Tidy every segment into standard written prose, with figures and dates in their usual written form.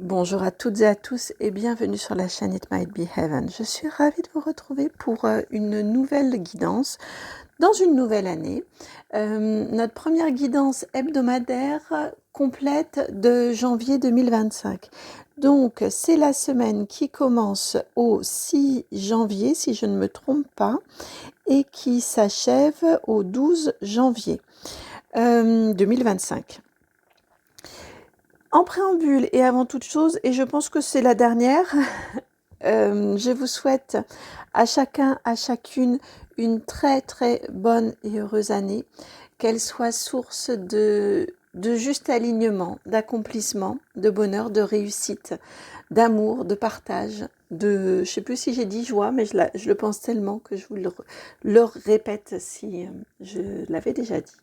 Bonjour à toutes et à tous et bienvenue sur la chaîne It Might Be Heaven. Je suis ravie de vous retrouver pour une nouvelle guidance dans une nouvelle année. Notre première guidance hebdomadaire complète de janvier 2025. Donc c'est la semaine qui commence au 6 janvier si je ne me trompe pas et qui s'achève au 12 janvier 2025. En préambule et avant toute chose, et je pense que c'est la dernière, je vous souhaite à chacun, à chacune, une très très bonne et heureuse année, qu'elle soit source de juste alignement, d'accomplissement, de bonheur, de réussite, d'amour, de partage, je ne sais plus si j'ai dit joie, mais je le pense tellement que je vous le répète si je l'avais déjà dit.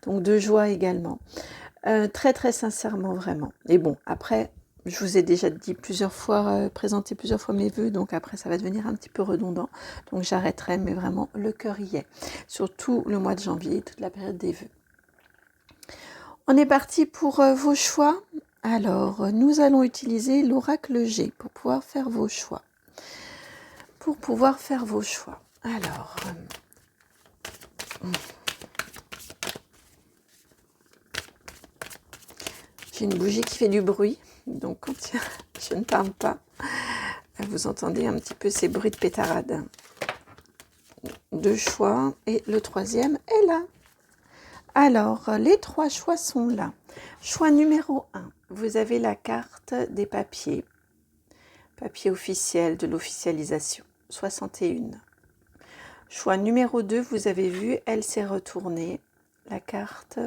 Donc de joie également. Très très sincèrement, vraiment. Et bon, après, je vous ai déjà dit plusieurs fois, présenté plusieurs fois mes vœux, donc après ça va devenir un petit peu redondant. Donc j'arrêterai, mais vraiment le cœur y est. Surtout le mois de janvier, toute la période des vœux. On est parti pour vos choix. Alors, nous allons utiliser l'oracle G pour pouvoir faire vos choix. Pour pouvoir faire vos choix. Alors, j'ai une bougie qui fait du bruit, donc quand je ne parle pas, vous entendez un petit peu ces bruits de pétarade. Deux choix et le troisième est là. Alors, les trois choix sont là. Choix numéro 1, vous avez la carte des papiers. Papier officiel de l'officialisation, 61. Choix numéro 2, vous avez vu, elle s'est retournée. La carte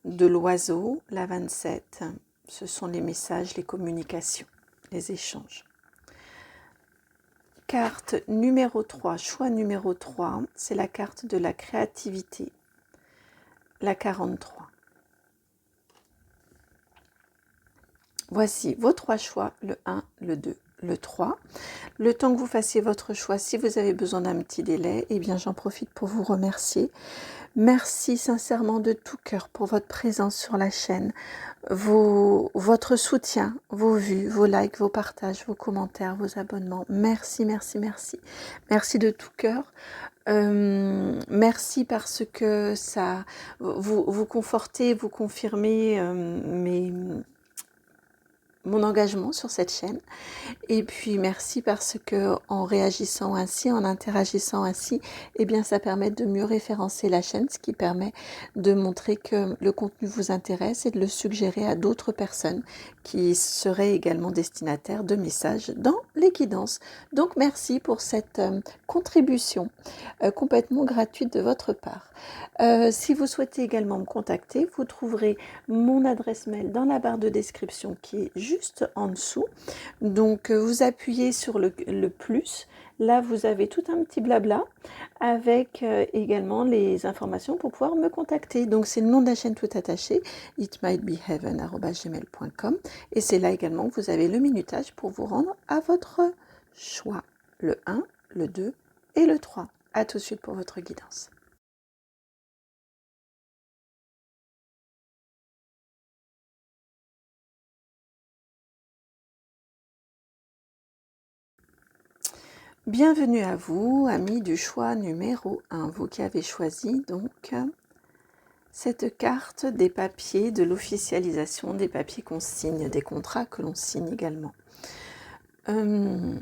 de l'oiseau, la 27. Ce sont les messages, les communications, les échanges. Carte numéro 3, choix numéro 3, c'est la carte de la créativité, la 43. Voici vos trois choix, le 1, le 2, le 3. Le temps que vous fassiez votre choix, si vous avez besoin d'un petit délai, eh bien j'en profite pour vous remercier. Merci sincèrement de tout cœur pour votre présence sur la chaîne, votre soutien, vos vues, vos likes, vos partages, vos commentaires, vos abonnements. Merci, merci, merci. Merci de tout cœur. Merci parce que ça vous confortez, vous confirmez mon engagement sur cette chaîne. Et puis merci parce que en réagissant ainsi, en interagissant ainsi, eh bien ça permet de mieux référencer la chaîne, ce qui permet de montrer que le contenu vous intéresse et de le suggérer à d'autres personnes qui seraient également destinataires de messages dans les guidances. Donc merci pour cette contribution complètement gratuite de votre part. Si vous souhaitez également me contacter, vous trouverez mon adresse mail dans la barre de description qui est juste en dessous. Donc vous appuyez sur le plus, là vous avez tout un petit blabla avec également les informations pour pouvoir me contacter. Donc c'est le nom de la chaîne tout attaché, itmightbeheaven@gmail.com, et c'est là également que vous avez le minutage pour vous rendre à votre choix, le 1, le 2 et le 3. A tout de suite pour votre guidance. Bienvenue à vous, amis du choix numéro 1, vous qui avez choisi donc cette carte des papiers de l'officialisation, des papiers qu'on signe, des contrats que l'on signe également. Bon,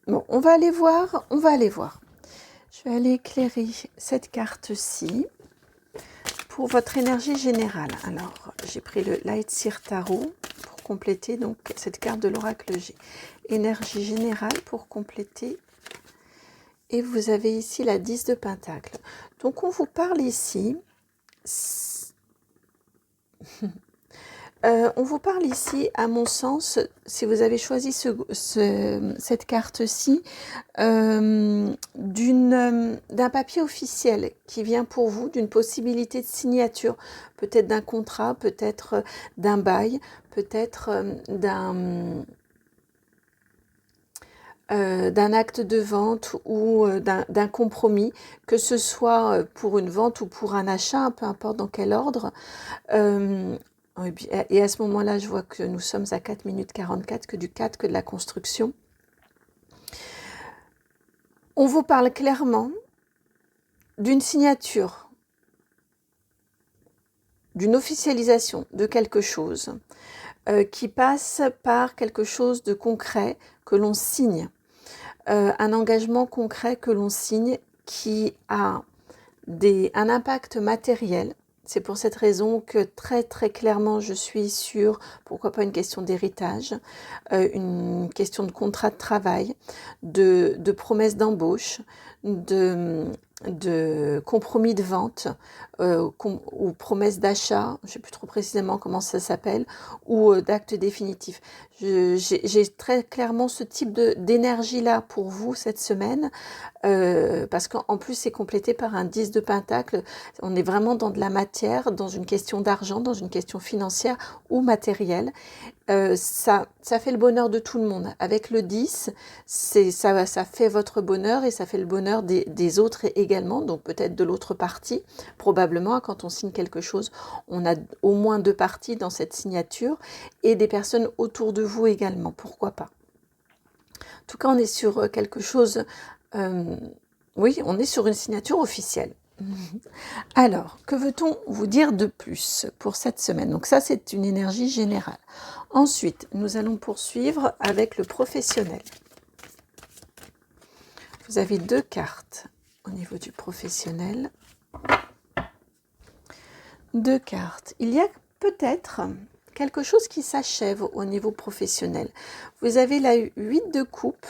on va aller voir. Je vais aller éclairer cette carte-ci pour votre énergie générale. Alors, j'ai pris le Light Seer Tarot pour compléter donc cette carte de l'oracle G. Énergie générale pour compléter. Et vous avez ici la 10 de Pentacle. Donc, on vous parle ici... on vous parle ici, à mon sens, si vous avez choisi cette carte-ci, d'un papier officiel qui vient pour vous, d'une possibilité de signature, peut-être d'un contrat, peut-être d'un bail, peut-être d'un acte de vente ou d'un compromis, que ce soit pour une vente ou pour un achat, peu importe dans quel ordre. Et à ce moment-là, je vois que nous sommes à 4 minutes 44, que du 4, que de la construction. On vous parle clairement d'une signature, d'une officialisation de quelque chose qui passe par quelque chose de concret que l'on signe, un engagement concret que l'on signe qui a un impact matériel. C'est pour cette raison que très très clairement je suis sur, pourquoi pas une question d'héritage, une question de contrat de travail, de promesse d'embauche, de compromis de vente ou promesse d'achat, je ne sais plus trop précisément comment ça s'appelle, ou d'acte définitif. J'ai très clairement ce type d'énergie-là pour vous cette semaine. Parce qu'en plus c'est complété par un 10 de pentacle. On est vraiment dans de la matière, dans une question d'argent, dans une question financière ou matérielle. Ça fait le bonheur de tout le monde. Avec le 10, ça fait votre bonheur et ça fait le bonheur des autres également, donc peut-être de l'autre partie. Probablement, quand on signe quelque chose, on a au moins 2 parties dans cette signature et des personnes autour de vous également, pourquoi pas. En tout cas, on est sur quelque chose... oui, on est sur une signature officielle. Alors, que veut-on vous dire de plus pour cette semaine? Donc ça, c'est une énergie générale. Ensuite, nous allons poursuivre avec le professionnel. Vous avez 2 cartes au niveau du professionnel. 2 cartes. Il y a peut-être quelque chose qui s'achève au niveau professionnel. Vous avez la 8 de coupe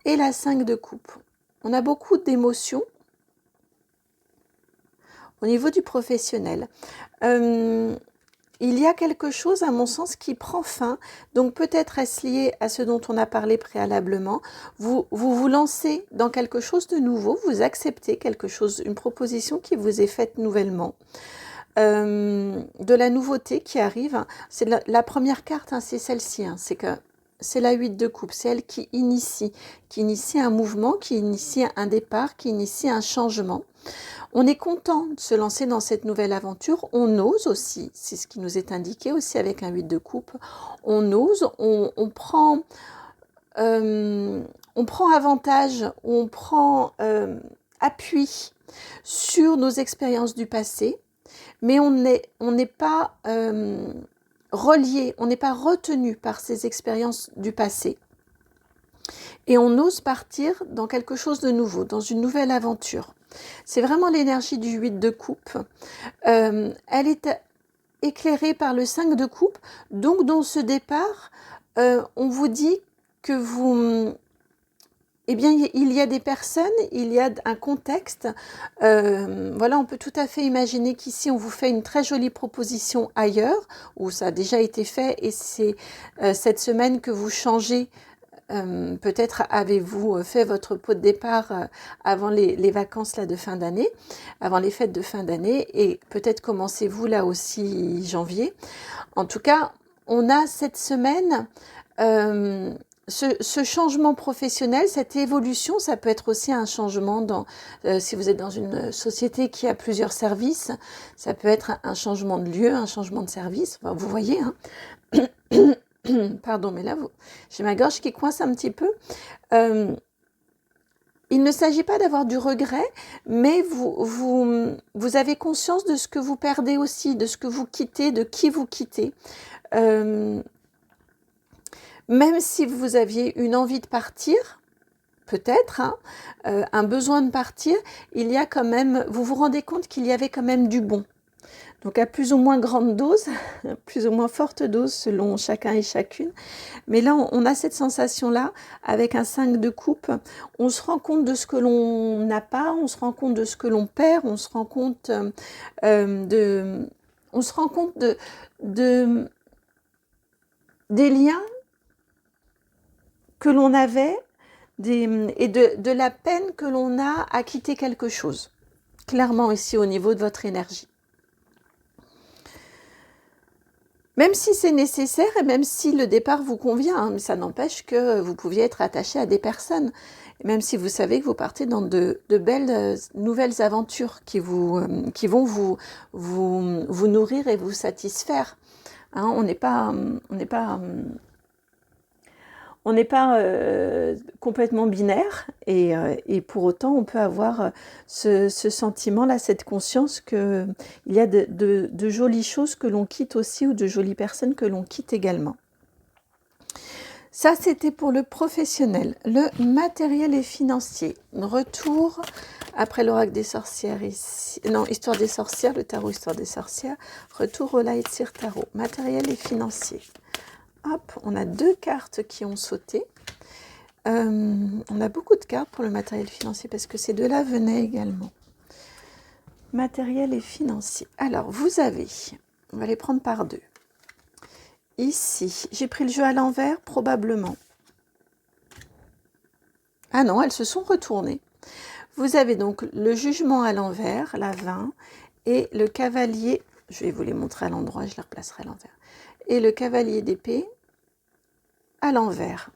et la 5 de coupe. On a beaucoup d'émotions au niveau du professionnel. Il y a quelque chose, à mon sens, qui prend fin. Donc peut-être est-ce lié à ce dont on a parlé préalablement. Vous lancez dans quelque chose de nouveau, vous acceptez quelque chose, une proposition qui vous est faite nouvellement. De la nouveauté qui arrive. C'est la première carte, hein, c'est celle-ci. Hein, c'est la 8 de coupe, c'est elle qui initie un mouvement, qui initie un départ, qui initie un changement. On est content de se lancer dans cette nouvelle aventure, on ose aussi, c'est ce qui nous est indiqué aussi avec un 8 de coupe, on ose, on prend avantage, on prend appui sur nos expériences du passé, mais on n'est pas relié, on n'est pas retenu par ces expériences du passé. Et on ose partir dans quelque chose de nouveau, dans une nouvelle aventure. C'est vraiment l'énergie du 8 de coupe. Elle est éclairée par le 5 de coupe. Donc dans ce départ, on vous dit que vous... Eh bien, il y a des personnes, il y a un contexte. Voilà, on peut tout à fait imaginer qu'ici, on vous fait une très jolie proposition ailleurs, où ça a déjà été fait, et c'est cette semaine que vous changez. Peut-être avez-vous fait votre pot de départ avant les vacances là, de fin d'année, avant les fêtes de fin d'année, et peut-être commencez-vous là aussi janvier. En tout cas, on a cette semaine... ce changement professionnel, cette évolution, ça peut être aussi un changement si vous êtes dans une société qui a plusieurs services, ça peut être un changement de lieu, un changement de service, enfin, vous voyez, hein. Pardon, mais là, j'ai ma gorge qui coince un petit peu. Il ne s'agit pas d'avoir du regret, mais vous avez conscience de ce que vous perdez aussi, de ce que vous quittez, de qui vous quittez. Même si vous aviez une envie de partir, peut-être, hein, un besoin de partir, il y a quand même, vous vous rendez compte qu'il y avait quand même du bon. Donc à plus ou moins grande dose, plus ou moins forte dose selon chacun et chacune. Mais là, on a cette sensation-là avec un 5 de coupe. On se rend compte de ce que l'on n'a pas, on se rend compte de ce que l'on perd, on se rend compte des liens que l'on avait et de la peine que l'on a à quitter quelque chose. Clairement ici au niveau de votre énergie. Même si c'est nécessaire et même si le départ vous convient, hein, ça n'empêche que vous pouviez être attaché à des personnes. Et même si vous savez que vous partez dans de belles nouvelles aventures qui vont vous nourrir et vous satisfaire. Hein, on n'est pas complètement binaire et pour autant on peut avoir ce sentiment-là, cette conscience qu'il y a de jolies choses que l'on quitte aussi ou de jolies personnes que l'on quitte également. Ça, c'était pour le professionnel. Le matériel et financier. Retour après l'oracle des sorcières ici. Non, histoire des sorcières, le tarot histoire des sorcières. Retour au Light Seer Tarot. Matériel et financier. Hop, on a 2 cartes qui ont sauté. On a beaucoup de cartes pour le matériel financier parce que ces deux-là venaient également. Matériel et financier. Alors, vous avez, on va les prendre par 2. Ici, j'ai pris le jeu à l'envers, probablement. Ah non, elles se sont retournées. Vous avez donc le jugement à l'envers, la 20, et le cavalier, je vais vous les montrer à l'endroit, je les replacerai à l'envers, et le cavalier d'épée à l'envers,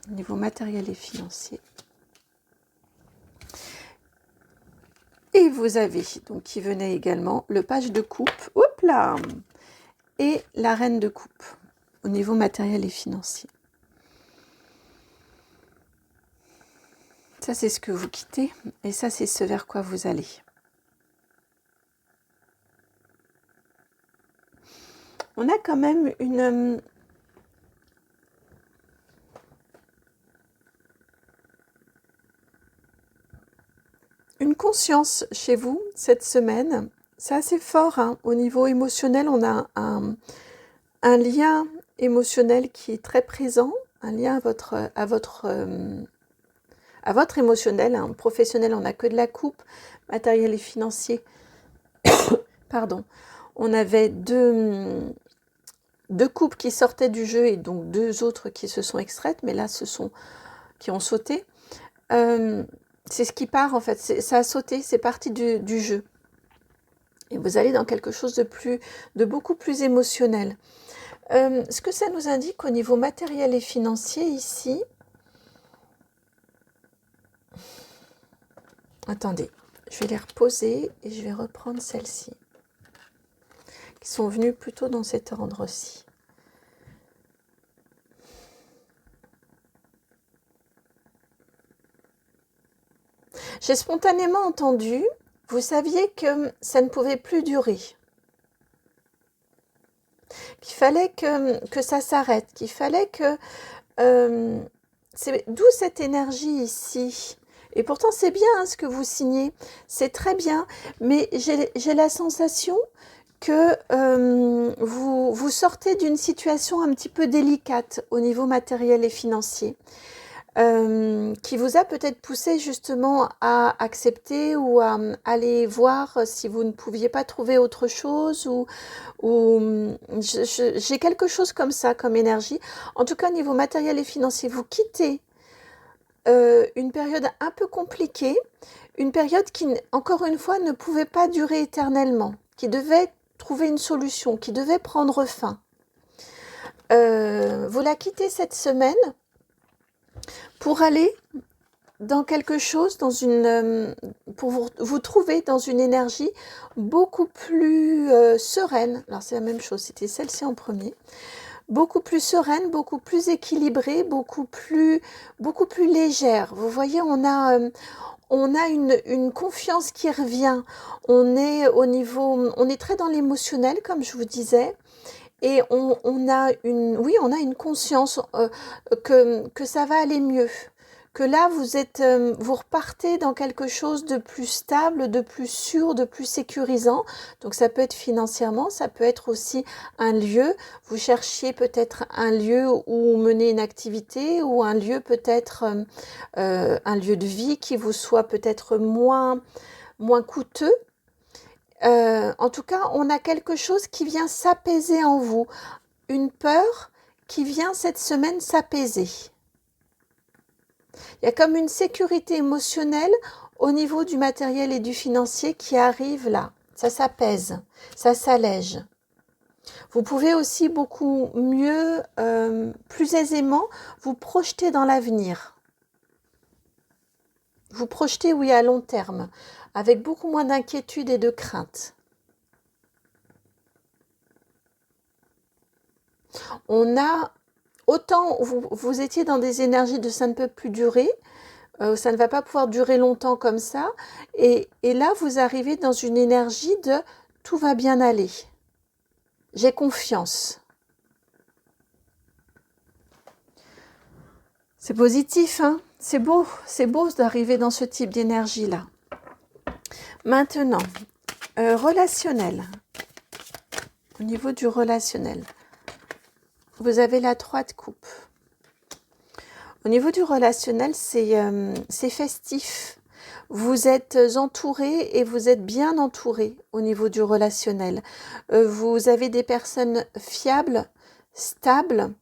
niveau matériel et financier. Et vous avez, donc qui venait également, le page de coupe, hop là, et la reine de coupe, au niveau matériel et financier. Ça, c'est ce que vous quittez, et ça, c'est ce vers quoi vous allez. On a quand même une conscience chez vous cette semaine. C'est assez fort, hein. Au niveau émotionnel, on a un lien émotionnel qui est très présent, un lien à votre émotionnel, hein. Professionnel, on n'a que de la coupe, matériel et financier. Pardon. On avait deux coupes qui sortaient du jeu et donc 2 autres qui se sont extraites, mais là, qui ont sauté. C'est ce qui part en fait, ça a sauté, c'est parti du jeu. Et vous allez dans quelque chose de beaucoup plus émotionnel. Ce que ça nous indique au niveau matériel et financier ici, attendez, je vais les reposer et je vais reprendre celles-ci, qui sont venues plutôt dans cet ordre-ci. J'ai spontanément entendu, vous saviez que ça ne pouvait plus durer, qu'il fallait que ça s'arrête, qu'il fallait que... c'est d'où cette énergie ici. Et pourtant, c'est bien hein, ce que vous signez, c'est très bien, mais j'ai la sensation que vous sortez d'une situation un petit peu délicate au niveau matériel et financier. Qui vous a peut-être poussé justement à accepter ou à aller voir si vous ne pouviez pas trouver autre chose ou j'ai quelque chose comme ça, comme énergie. En tout cas, au niveau matériel et financier, vous quittez une période un peu compliquée, une période qui, encore une fois, ne pouvait pas durer éternellement, qui devait trouver une solution, qui devait prendre fin. Vous la quittez cette semaine pour aller dans quelque chose, pour vous trouver dans une énergie beaucoup plus sereine. Alors c'est la même chose, c'était celle-ci en premier. Beaucoup plus sereine, beaucoup plus équilibrée, beaucoup plus légère. Vous voyez, on a une confiance qui revient. On est très dans l'émotionnel, comme je vous disais. Et on a une conscience que ça va aller mieux. Que là, vous repartez dans quelque chose de plus stable, de plus sûr, de plus sécurisant. Donc ça peut être financièrement, ça peut être aussi un lieu. Vous cherchiez peut-être un lieu où mener une activité ou un lieu peut-être un lieu de vie qui vous soit peut-être moins coûteux. En tout cas, on a quelque chose qui vient s'apaiser en vous. Une peur qui vient cette semaine s'apaiser. Il y a comme une sécurité émotionnelle au niveau du matériel et du financier qui arrive là. Ça s'apaise, ça s'allège. Vous pouvez aussi beaucoup mieux, plus aisément, vous projeter dans l'avenir. Vous projeter, oui, à long terme, avec beaucoup moins d'inquiétude et de crainte. On a, autant vous étiez dans des énergies de ça ne peut plus durer, ça ne va pas pouvoir durer longtemps comme ça, et là vous arrivez dans une énergie de tout va bien aller. J'ai confiance. C'est positif, hein? C'est beau d'arriver dans ce type d'énergie-là. Maintenant, relationnel. Au niveau du relationnel, vous avez la 3 de coupe. Au niveau du relationnel, c'est festif. Vous êtes entouré et vous êtes bien entouré au niveau du relationnel. Vous avez des personnes fiables, stables,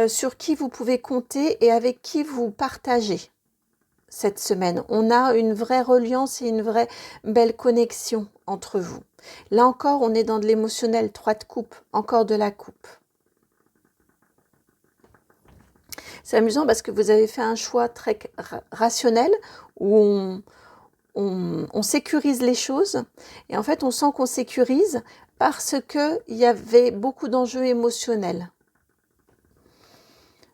sur qui vous pouvez compter et avec qui vous partagez cette semaine. On a une vraie reliance et une vraie belle connexion entre vous. Là encore, on est dans de l'émotionnel, 3 de coupe, encore de la coupe. C'est amusant parce que vous avez fait un choix très rationnel où on sécurise les choses et en fait on sent qu'on sécurise parce qu'il y avait beaucoup d'enjeux émotionnels.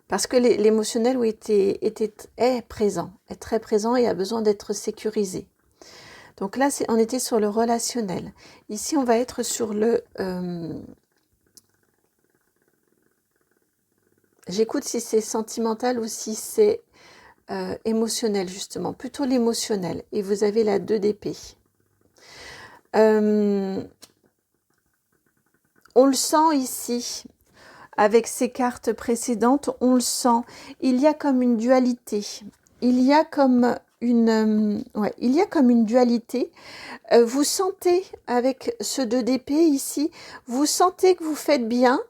Parce que l'émotionnel est présent, est très présent et a besoin d'être sécurisé. Donc là, on était sur le relationnel. Ici, on va être sur le... J'écoute si c'est sentimental ou si c'est émotionnel, justement. Plutôt l'émotionnel. Et vous avez la 2 d'épée. On le sent ici. Avec ces cartes précédentes, on le sent. Il y a comme une dualité. Il y a comme une dualité. Vous sentez, avec ce 2 d'épée ici, vous sentez que vous faites bien,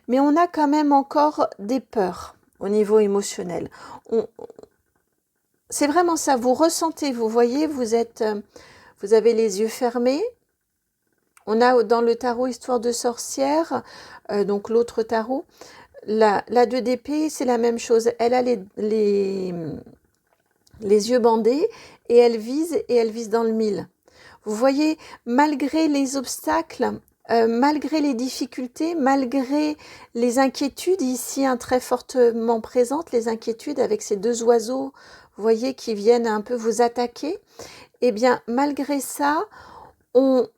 mais on a quand même encore des peurs au niveau émotionnel. C'est vraiment ça, vous ressentez, vous voyez, vous avez les yeux fermés. On a dans le tarot Histoire de sorcière, donc l'autre tarot, la 2 d'épée, c'est la même chose. Elle a les yeux bandés et elle vise dans le mille. Vous voyez, malgré les obstacles, malgré les difficultés, malgré les inquiétudes, ici très fortement présentes, les inquiétudes avec ces 2 oiseaux, vous voyez, qui viennent un peu vous attaquer, eh bien, malgré ça, on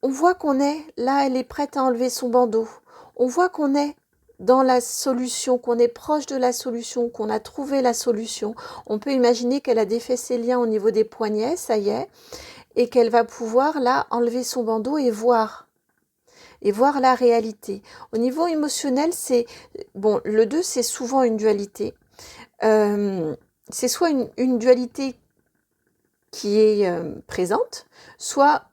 voit qu'on est, là, elle est prête à enlever son bandeau. On voit qu'on est dans la solution, qu'on est proche de la solution, qu'on a trouvé la solution. On peut imaginer qu'elle a défait ses liens au niveau des poignets, ça y est, et qu'elle va pouvoir, là, enlever son bandeau et voir la réalité. Au niveau émotionnel, bon, le 2, c'est souvent une dualité. C'est soit une dualité qui est présente, soit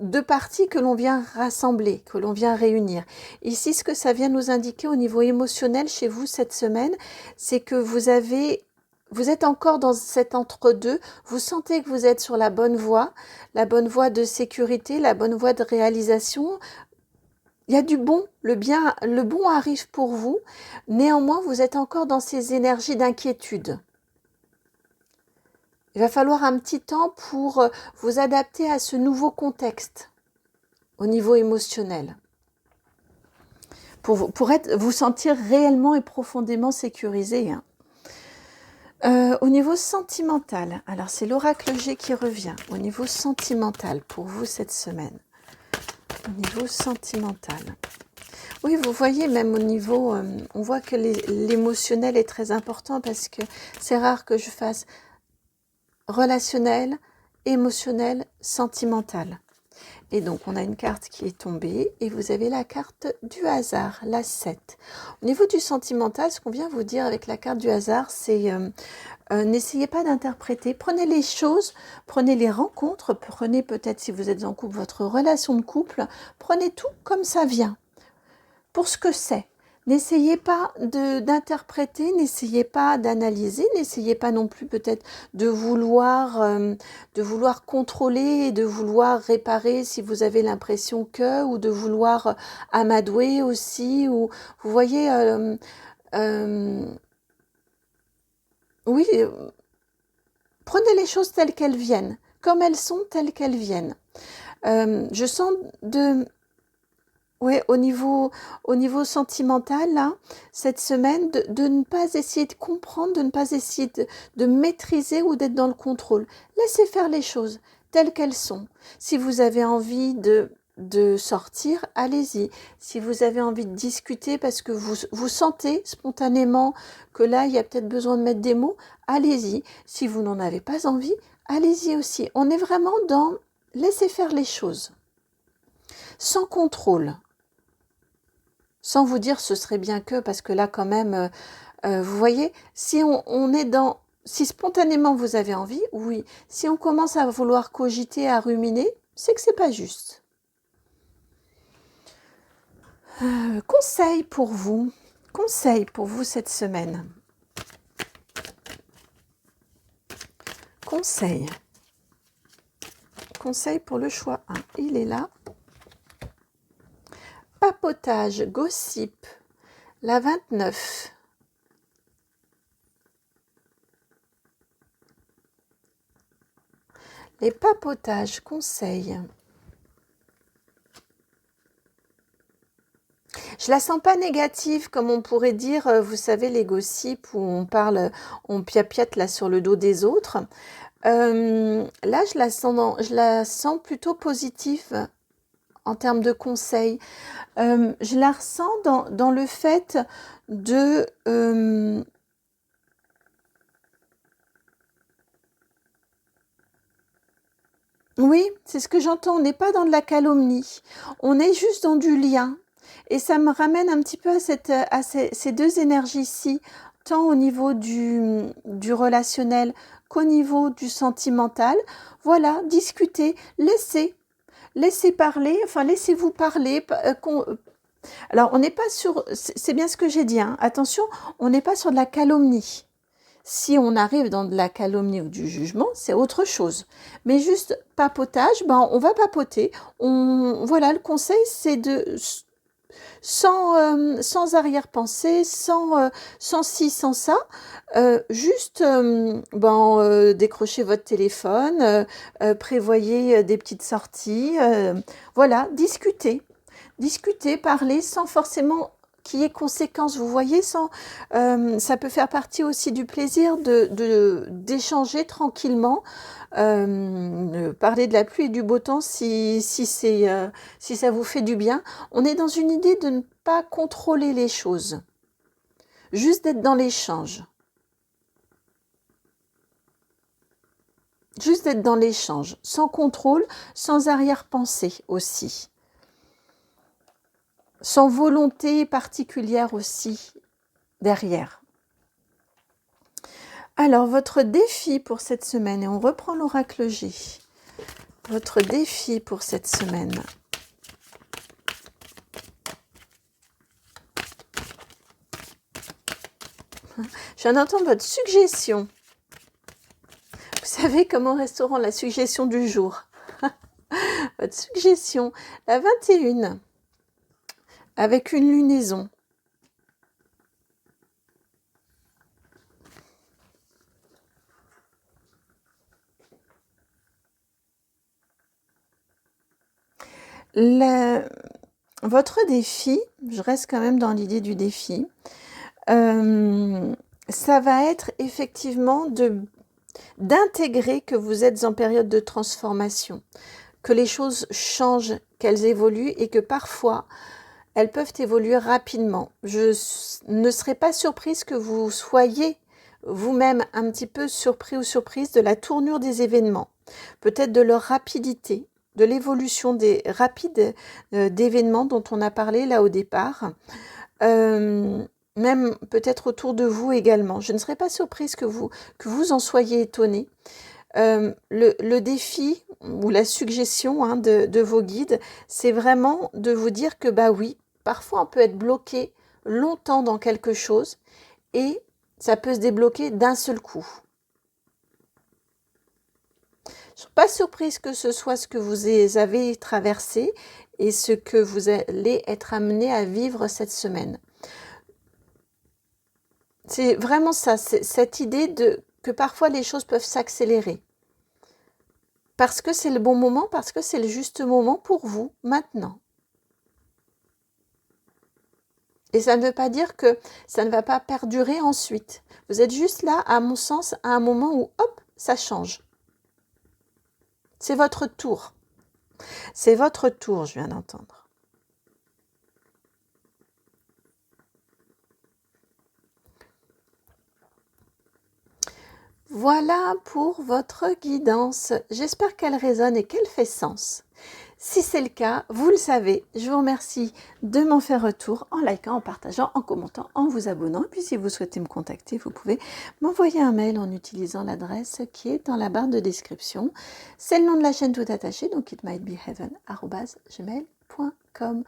2 parties que l'on vient rassembler, que l'on vient réunir. Ici, ce que ça vient nous indiquer au niveau émotionnel chez vous cette semaine, c'est que vous êtes encore dans cet entre-deux, vous sentez que vous êtes sur la bonne voie de sécurité, la bonne voie de réalisation. Il y a du bon, le bon arrive pour vous. Néanmoins, vous êtes encore dans ces énergies d'inquiétude. Il va falloir un petit temps pour vous adapter à ce nouveau contexte au niveau émotionnel. Pour vous sentir réellement et profondément sécurisé. Au niveau sentimental, alors c'est l'oracle G qui revient. Au niveau sentimental, pour vous cette semaine. Au niveau sentimental. Oui, vous voyez, même au niveau, on voit que l'émotionnel est très important parce que c'est rare que je fasse relationnel, émotionnel, sentimental. Et donc, on a une carte qui est tombée et vous avez la carte du hasard, la 7. Au niveau du sentimental, ce qu'on vient vous dire avec la carte du hasard, c'est n'essayez pas d'interpréter. Prenez les choses, prenez les rencontres, prenez peut-être si vous êtes en couple, votre relation de couple, prenez tout comme ça vient, pour ce que c'est. N'essayez pas d'interpréter, n'essayez pas d'analyser, n'essayez pas non plus peut-être de vouloir contrôler, de vouloir réparer si vous avez l'impression que, ou de vouloir amadouer aussi, ou vous voyez, oui, prenez les choses telles qu'elles viennent, comme elles sont, telles qu'elles viennent. Je sens Ouais, au niveau sentimental, là, cette semaine, de ne pas essayer de comprendre, de ne pas essayer de maîtriser ou d'être dans le contrôle. Laissez faire les choses telles qu'elles sont. Si vous avez envie de sortir, allez-y. Si vous avez envie de discuter parce que vous sentez spontanément que là, il y a peut-être besoin de mettre des mots, allez-y. Si vous n'en avez pas envie, allez-y aussi. On est vraiment dans laisser faire les choses, sans contrôle. Sans vous dire ce serait bien que, parce que là quand même, vous voyez, si on est dans, si spontanément vous avez envie, oui. Si on commence à vouloir cogiter, à ruminer, c'est que c'est pas juste. Conseil pour vous cette semaine. Conseil pour le choix 1, il est là. Papotage, gossip, la 29. Les papotages, conseils. Je la sens pas négative, comme on pourrait dire, vous savez, les gossips où on parle, on piapiate là sur le dos des autres. Là, je la sens plutôt positive en termes de conseils. Je la ressens dans le fait de... oui, c'est ce que j'entends. On n'est pas dans de la calomnie. On est juste dans du lien. Et ça me ramène un petit peu à ces deux énergies-ci, tant au niveau du relationnel qu'au niveau du sentimental. Voilà, discutez, laissez parler, enfin laissez-vous parler. Alors, on n'est pas sur, c'est bien ce que j'ai dit, hein, attention, on n'est pas sur de la calomnie. Si on arrive dans de la calomnie ou du jugement, c'est autre chose. Mais juste papotage, ben, on va papoter. Voilà, le conseil, c'est de sans arrière-pensée, sans ci, sans ça, juste décrochez votre téléphone, prévoyez des petites sorties, voilà, discuter, parler sans forcément qu'il y ait conséquences, vous voyez, ça peut faire partie aussi du plaisir d'échanger tranquillement, parler de la pluie et du beau temps si ça vous fait du bien. On est dans une idée de ne pas contrôler les choses, juste d'être dans l'échange. Juste d'être dans l'échange, sans contrôle, sans arrière-pensée aussi. Sans volonté particulière aussi derrière. Alors, votre défi pour cette semaine, et on reprend l'oracle G. Votre défi pour cette semaine. Je viens d'entendre votre suggestion. Vous savez, comme au restaurant, la suggestion du jour. Votre suggestion, la 21, avec une lunaison. Votre défi, je reste quand même dans l'idée du défi, ça va être effectivement d'intégrer que vous êtes en période de transformation, que les choses changent, qu'elles évoluent et que parfois elles peuvent évoluer rapidement. Je ne serais pas surprise que vous soyez vous-même un petit peu surpris ou surprise de la tournure des événements, peut-être de leur rapidité, de l'évolution des rapides d'événements dont on a parlé là au départ, même peut-être autour de vous également. Je ne serais pas surprise que vous en soyez étonné. Le défi ou la suggestion de vos guides, c'est vraiment de vous dire que bah oui, parfois on peut être bloqué longtemps dans quelque chose et ça peut se débloquer d'un seul coup. Je ne suis pas surprise que ce soit ce que vous avez traversé et ce que vous allez être amené à vivre cette semaine. C'est vraiment ça, cette idée que parfois les choses peuvent s'accélérer. Parce que c'est le bon moment, parce que c'est le juste moment pour vous, maintenant. Et ça ne veut pas dire que ça ne va pas perdurer ensuite. Vous êtes juste là, à mon sens, à un moment où, hop, ça change. C'est votre tour. C'est votre tour, je viens d'entendre. Voilà pour votre guidance. J'espère qu'elle résonne et qu'elle fait sens. Si c'est le cas, vous le savez, je vous remercie de m'en faire retour en likant, en partageant, en commentant, en vous abonnant. Et puis si vous souhaitez me contacter, vous pouvez m'envoyer un mail en utilisant l'adresse qui est dans la barre de description. C'est le nom de la chaîne tout attaché, donc itmightbeheaven@gmail.com.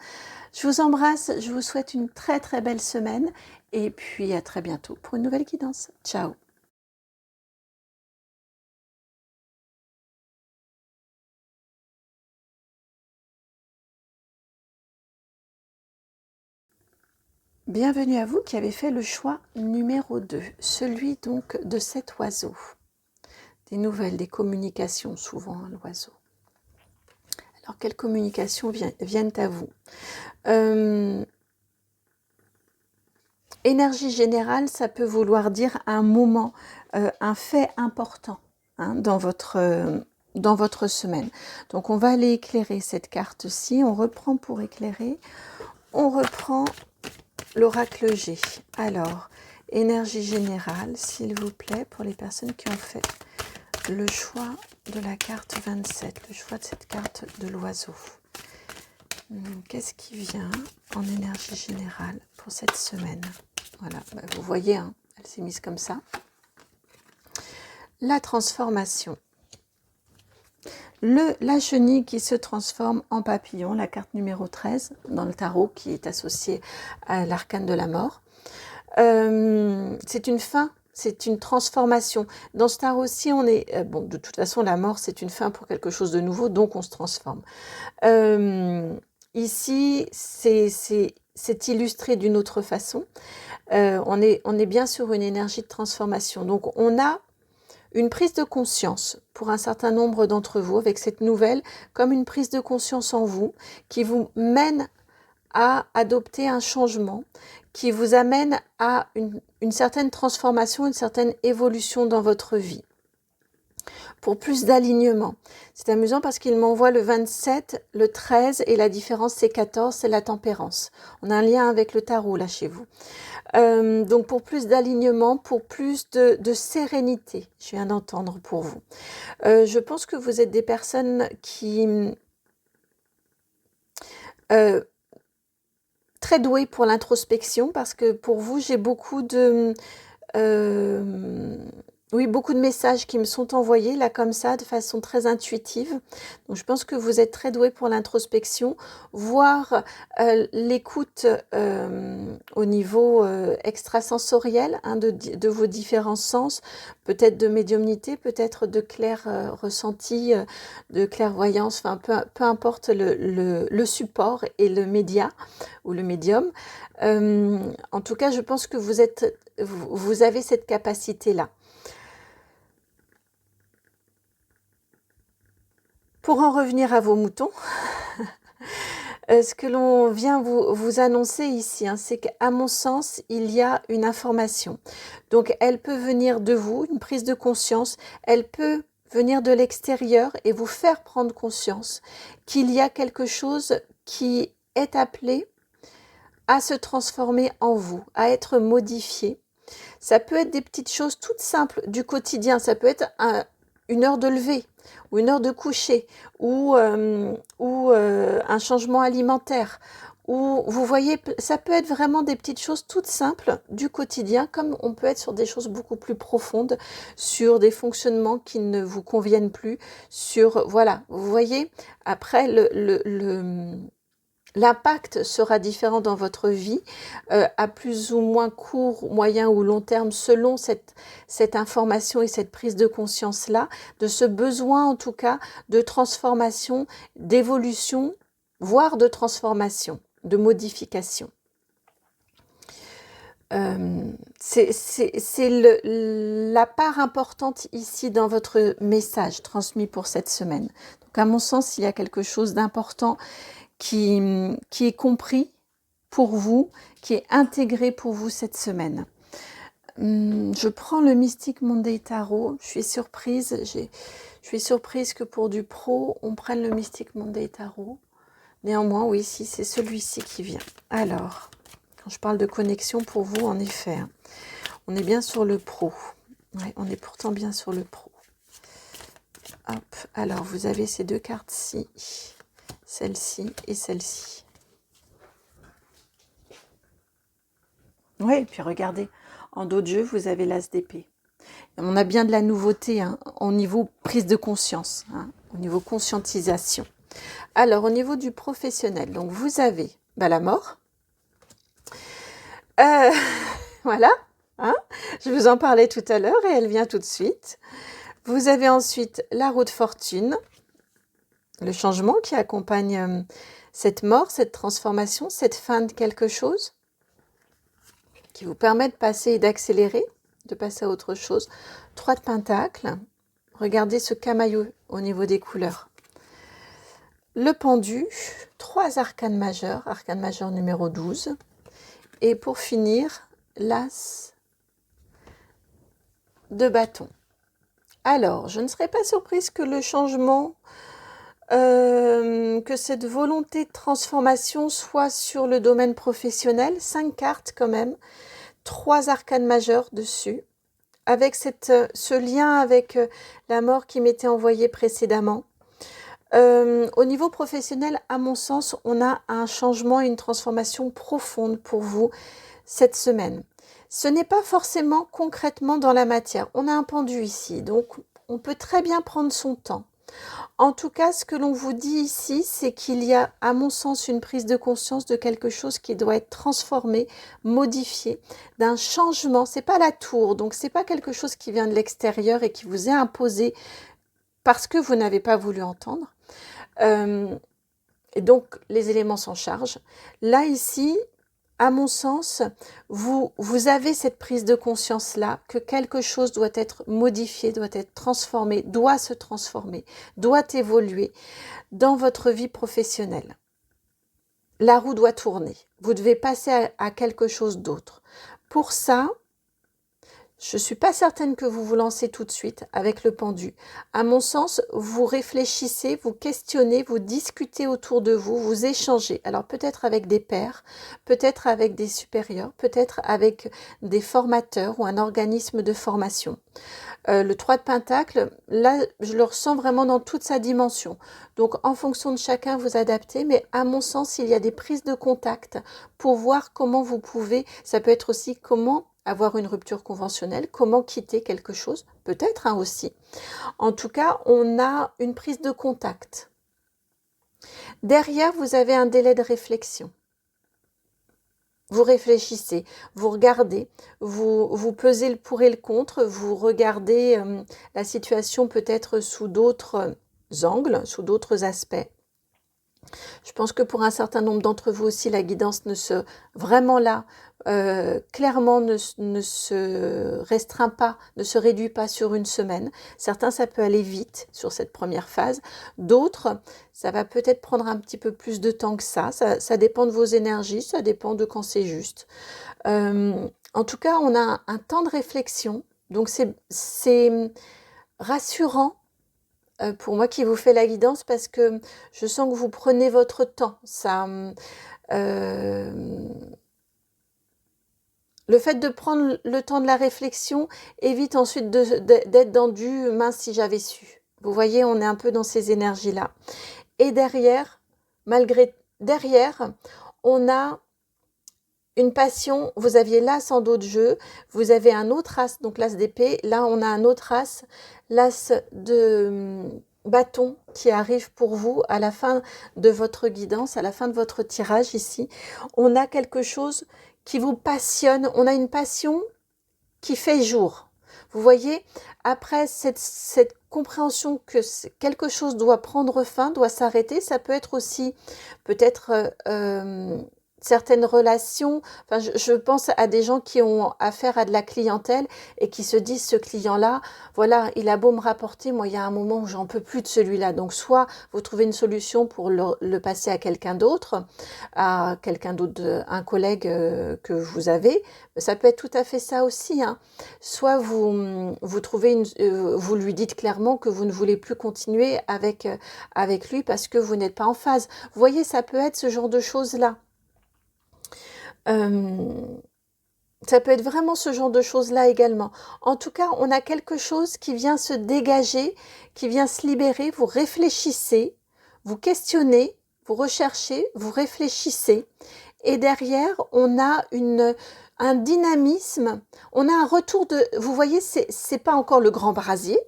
Je vous embrasse, je vous souhaite une très très belle semaine et puis à très bientôt pour une nouvelle guidance. Ciao. Bienvenue à vous qui avez fait le choix numéro 2, celui donc de cet oiseau. Des nouvelles, des communications souvent, hein, l'oiseau. Alors, quelles communications viennent à vous? Énergie générale, ça peut vouloir dire un moment, un fait important hein, dans votre semaine. Donc, on va aller éclairer cette carte-ci. On reprend pour éclairer. On reprend l'oracle G. Alors, énergie générale, s'il vous plaît, pour les personnes qui ont fait le choix de la carte 27, le choix de cette carte de l'oiseau. Qu'est-ce qui vient en énergie générale pour cette semaine? Voilà, vous voyez, hein, elle s'est mise comme ça. La transformation. La chenille qui se transforme en papillon, la carte numéro 13 dans le tarot qui est associée à l'arcane de la mort. C'est une fin, c'est une transformation. Dans ce tarot-ci, on est... bon, de toute façon, la mort, c'est une fin pour quelque chose de nouveau, donc on se transforme. Ici, c'est illustré d'une autre façon. On est bien sur une énergie de transformation. Donc, on a une prise de conscience pour un certain nombre d'entre vous avec cette nouvelle, comme une prise de conscience en vous qui vous mène à adopter un changement, qui vous amène à une certaine transformation, une certaine évolution dans votre vie. Pour plus d'alignement. C'est amusant parce qu'il m'envoie le 27, le 13 et la différence c'est 14, c'est la tempérance. On a un lien avec le tarot là chez vous. Donc pour plus d'alignement, pour plus de sérénité, je viens d'entendre pour vous. Je pense que vous êtes des personnes qui... très douées pour l'introspection parce que pour vous, j'ai beaucoup de... oui, beaucoup de messages qui me sont envoyés là comme ça de façon très intuitive. Donc je pense que vous êtes très doué pour l'introspection, voire l'écoute au niveau extrasensoriel hein, de vos différents sens, peut-être de médiumnité, peut-être de clair ressenti, de clairvoyance, enfin peu importe le support et le média ou le médium. En tout cas, je pense que vous avez cette capacité-là. Pour en revenir à vos moutons, ce que l'on vient vous annoncer ici, hein, c'est qu'à mon sens, il y a une information. Donc, elle peut venir de vous, une prise de conscience, elle peut venir de l'extérieur et vous faire prendre conscience qu'il y a quelque chose qui est appelé à se transformer en vous, à être modifié. Ça peut être des petites choses toutes simples du quotidien, ça peut être une heure de lever ou une heure de coucher ou un changement alimentaire ou vous voyez, ça peut être vraiment des petites choses toutes simples du quotidien comme on peut être sur des choses beaucoup plus profondes, sur des fonctionnements qui ne vous conviennent plus, sur, voilà, vous voyez, après l'impact sera différent dans votre vie, à plus ou moins court, moyen ou long terme, selon cette information et cette prise de conscience-là, de ce besoin en tout cas de transformation, d'évolution, voire de transformation, de modification. C'est la part importante ici dans votre message transmis pour cette semaine. Donc à mon sens, il y a quelque chose d'important qui est compris pour vous, qui est intégré pour vous cette semaine. Je prends le Mystic Monday Tarot. Je suis surprise. Je suis surprise que pour du pro, on prenne le Mystic Monday Tarot. Néanmoins, oui, si c'est celui-ci qui vient. Alors, quand je parle de connexion pour vous, en effet, hein, on est bien sur le pro. Ouais, on est pourtant bien sur le pro. Hop, alors vous avez ces deux cartes-ci, celle-ci et celle-ci. Oui, et puis regardez, en dos de jeu, vous avez l'as d'épée. On a bien de la nouveauté hein, au niveau prise de conscience, hein, au niveau conscientisation. Alors, au niveau du professionnel, donc vous avez la mort. Voilà, hein, je vous en parlais tout à l'heure et elle vient tout de suite. Vous avez ensuite la roue de fortune, le changement qui accompagne cette mort, cette transformation, cette fin de quelque chose, qui vous permet de passer et d'accélérer, de passer à autre chose. 3 de pentacles, regardez ce camailleux au niveau des couleurs. Le pendu, 3 arcanes majeurs, arcane majeur numéro 12. Et pour finir, l'as de bâton. Alors, je ne serais pas surprise que le changement, que cette volonté de transformation soit sur le domaine professionnel. 5 cartes quand même, 3 arcanes majeurs dessus, avec ce lien avec la mort qui m'était envoyée précédemment. Au niveau professionnel, à mon sens, on a un changement et une transformation profonde pour vous cette semaine. Ce n'est pas forcément concrètement dans la matière. On a un pendu ici, donc on peut très bien prendre son temps. En tout cas, ce que l'on vous dit ici, c'est qu'il y a, à mon sens, une prise de conscience de quelque chose qui doit être transformé, modifié, d'un changement. C'est pas la tour, donc c'est pas quelque chose qui vient de l'extérieur et qui vous est imposé parce que vous n'avez pas voulu entendre. Et donc, les éléments s'en chargent. Là, ici, à mon sens, vous avez cette prise de conscience-là que quelque chose doit être modifié, doit être transformé, doit se transformer, doit évoluer dans votre vie professionnelle. La roue doit tourner. Vous devez passer à quelque chose d'autre. Pour ça, je ne suis pas certaine que vous vous lancez tout de suite avec le pendu. À mon sens, vous réfléchissez, vous questionnez, vous discutez autour de vous, vous échangez. Alors peut-être avec des pairs, peut-être avec des supérieurs, peut-être avec des formateurs ou un organisme de formation. Le 3 de Pentacle, là, je le ressens vraiment dans toute sa dimension. Donc, en fonction de chacun, vous adaptez. Mais à mon sens, il y a des prises de contact pour voir comment vous pouvez. Ça peut être aussi comment avoir une rupture conventionnelle, comment quitter quelque chose, peut-être aussi. En tout cas, on a une prise de contact. Derrière, vous avez un délai de réflexion. Vous réfléchissez, vous regardez, vous pesez le pour et le contre, vous regardez la situation peut-être sous d'autres angles, sous d'autres aspects. Je pense que pour un certain nombre d'entre vous aussi, la guidance vraiment là, clairement ne se restreint pas, ne se réduit pas sur une semaine. Certains, ça peut aller vite sur cette première phase. D'autres, ça va peut-être prendre un petit peu plus de temps que ça. Ça dépend de vos énergies, ça dépend de quand c'est juste. En tout cas, on a un temps de réflexion. Donc, c'est rassurant pour moi qui vous fait la guidance parce que je sens que vous prenez votre temps. Le fait de prendre le temps de la réflexion évite ensuite d'être dans du « mince si j'avais su ». Vous voyez, on est un peu dans ces énergies-là. Et derrière, on a une passion. Vous aviez l'as en dos de jeu, vous avez un autre as, donc l'as d'épée. Là, on a un autre as, l'as de bâton qui arrive pour vous à la fin de votre guidance, à la fin de votre tirage ici. On a quelque chose qui vous passionne, on a une passion qui fait jour. Vous voyez, après cette compréhension que quelque chose doit prendre fin, doit s'arrêter, ça peut être aussi peut-être certaines relations, enfin, je pense à des gens qui ont affaire à de la clientèle et qui se disent, ce client-là, voilà, il a beau me rapporter, moi, il y a un moment où j'en peux plus de celui-là. Donc, soit vous trouvez une solution pour le passer à quelqu'un d'autre, un collègue que vous avez. Ça peut être tout à fait ça aussi, hein. Soit vous trouvez vous lui dites clairement que vous ne voulez plus continuer avec lui parce que vous n'êtes pas en phase. Vous voyez, ça peut être ce genre de choses-là. Euh, Ça peut être vraiment ce genre de choses-là également. En tout cas, on a quelque chose qui vient se dégager, qui vient se libérer. Vous réfléchissez, vous questionnez, vous recherchez, vous réfléchissez. Et derrière, on a un dynamisme, on a un retour de... Vous voyez, c'est pas encore le grand brasier,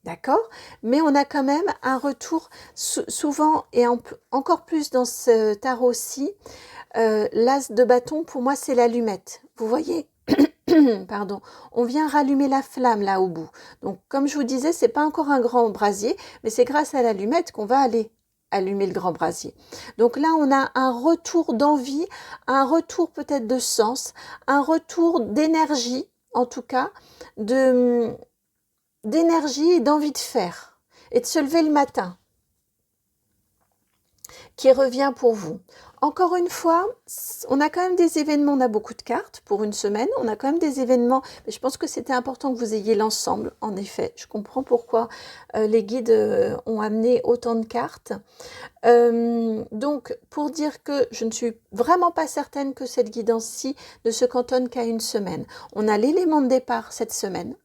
d'accord? Mais on a quand même un retour, souvent, et encore plus dans ce tarot-ci, l'as de bâton, pour moi, c'est l'allumette. Vous voyez? Pardon. On vient rallumer la flamme là au bout. Donc, comme je vous disais, c'est pas encore un grand brasier, mais c'est grâce à l'allumette qu'on va aller allumer le grand brasier. Donc là, on a un retour d'envie, un retour peut-être de sens, un retour d'énergie, en tout cas, d'énergie et d'envie de faire et de se lever le matin, qui revient pour vous. Encore une fois, on a quand même des événements, on a beaucoup de cartes pour une semaine, on a quand même des événements, mais je pense que c'était important que vous ayez l'ensemble, en effet. Je comprends pourquoi les guides ont amené autant de cartes. Donc, pour dire que je ne suis vraiment pas certaine que cette guidance-ci ne se cantonne qu'à une semaine. On a l'élément de départ cette semaine.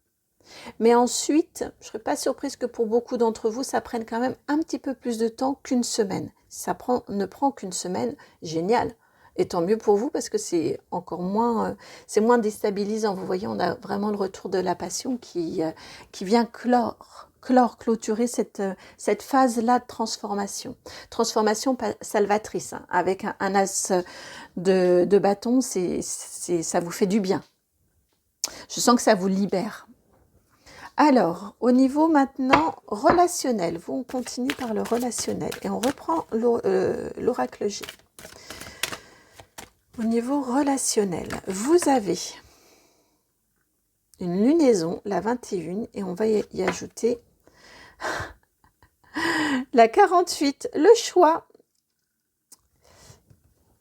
Mais ensuite, je ne serais pas surprise que pour beaucoup d'entre vous, ça prenne quand même un petit peu plus de temps qu'une semaine. Si ça ne prend qu'une semaine, génial. Et tant mieux pour vous parce que c'est encore moins, c'est moins déstabilisant. Vous voyez, on a vraiment le retour de la passion qui vient clôturer cette phase-là de transformation. Transformation salvatrice, hein, avec un as de bâton, ça vous fait du bien. Je sens que ça vous libère. Alors, au niveau maintenant relationnel, on continue par le relationnel et on reprend l'oracle G. Au niveau relationnel, vous avez une lunaison, la 21, et on va y ajouter la 48, le choix.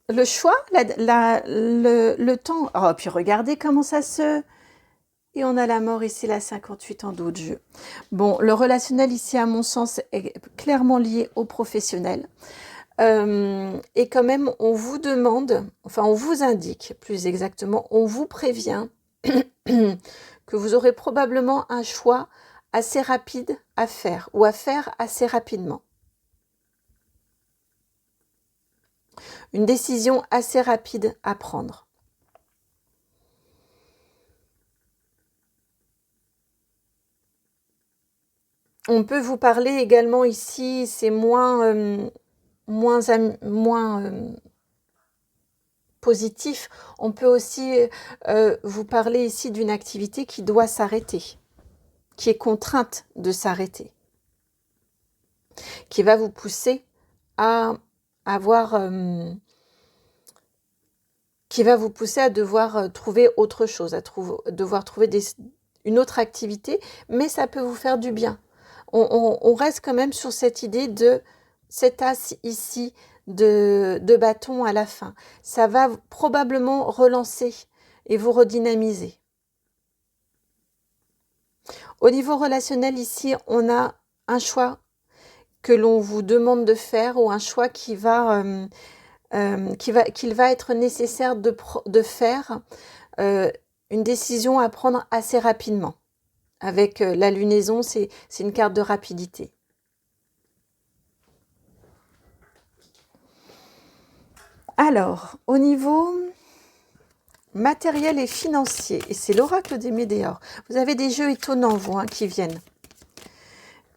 Le choix, le temps. Oh, puis regardez comment ça se... Et on a la mort ici, la 58 en dos de jeu. Bon, le relationnel ici, à mon sens, est clairement lié au professionnel. Et quand même, on vous demande, enfin, on vous indique, plus exactement, on vous prévient que vous aurez probablement un choix assez rapide à faire, ou à faire assez rapidement. Une décision assez rapide à prendre. On peut vous parler également ici, c'est moins positif. On peut aussi vous parler ici d'une activité qui doit s'arrêter, qui est contrainte de s'arrêter, qui va vous pousser à avoir... qui va vous pousser à devoir trouver autre chose, devoir trouver une autre activité, mais ça peut vous faire du bien. On reste quand même sur cette idée de cet as ici de bâton à la fin. Ça va probablement relancer et vous redynamiser. Au niveau relationnel, ici, on a un choix que l'on vous demande de faire ou un choix qu'il va être nécessaire de faire, une décision à prendre assez rapidement. Avec la lunaison, c'est une carte de rapidité. Alors, au niveau matériel et financier, et c'est l'oracle des Médéors. Vous avez des jeux étonnants, vous, hein, qui viennent.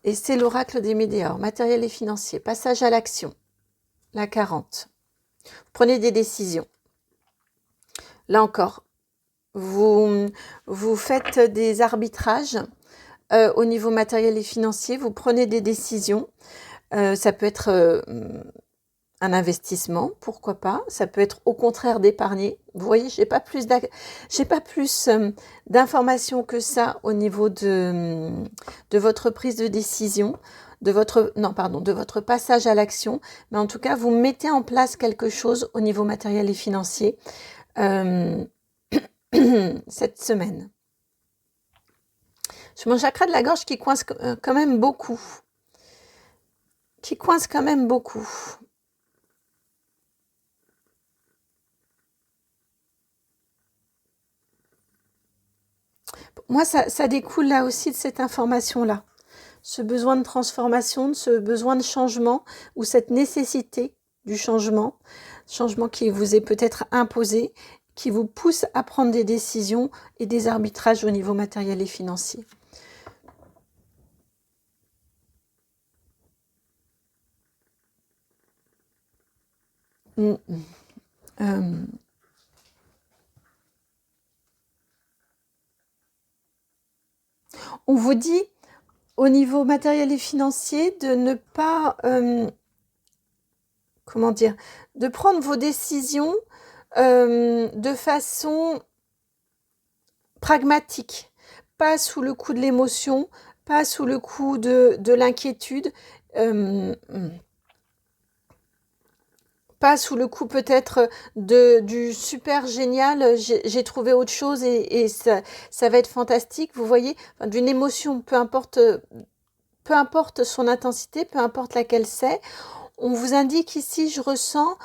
Et c'est l'oracle des Médéors, matériel et financier. Passage à l'action, la 40. Vous prenez des décisions. Là encore, vous faites des arbitrages au niveau matériel et financier. Vous prenez des décisions. Ça peut être un investissement, pourquoi pas. Ça peut être au contraire d'épargner. Vous voyez, j'ai pas plus d'informations que ça au niveau de votre prise de décision, de votre passage à l'action. Mais en tout cas, vous mettez en place quelque chose au niveau matériel et financier euh, cette semaine. J'ai mon chakra de la gorge qui coince quand même beaucoup. Qui coince quand même beaucoup. Moi, ça découle là aussi de cette information-là. Ce besoin de transformation, ce besoin de changement ou cette nécessité du changement qui vous est peut-être imposé, qui vous pousse à prendre des décisions et des arbitrages au niveau matériel et financier. On vous dit au niveau matériel et financier de ne pas, comment dire, de prendre vos décisions de façon pragmatique, pas sous le coup de l'émotion, pas sous le coup de l'inquiétude, pas sous le coup peut-être du super génial, j'ai trouvé autre chose et ça va être fantastique, vous voyez, enfin, d'une émotion, peu importe son intensité, peu importe laquelle c'est. On vous indique ici, je ressens,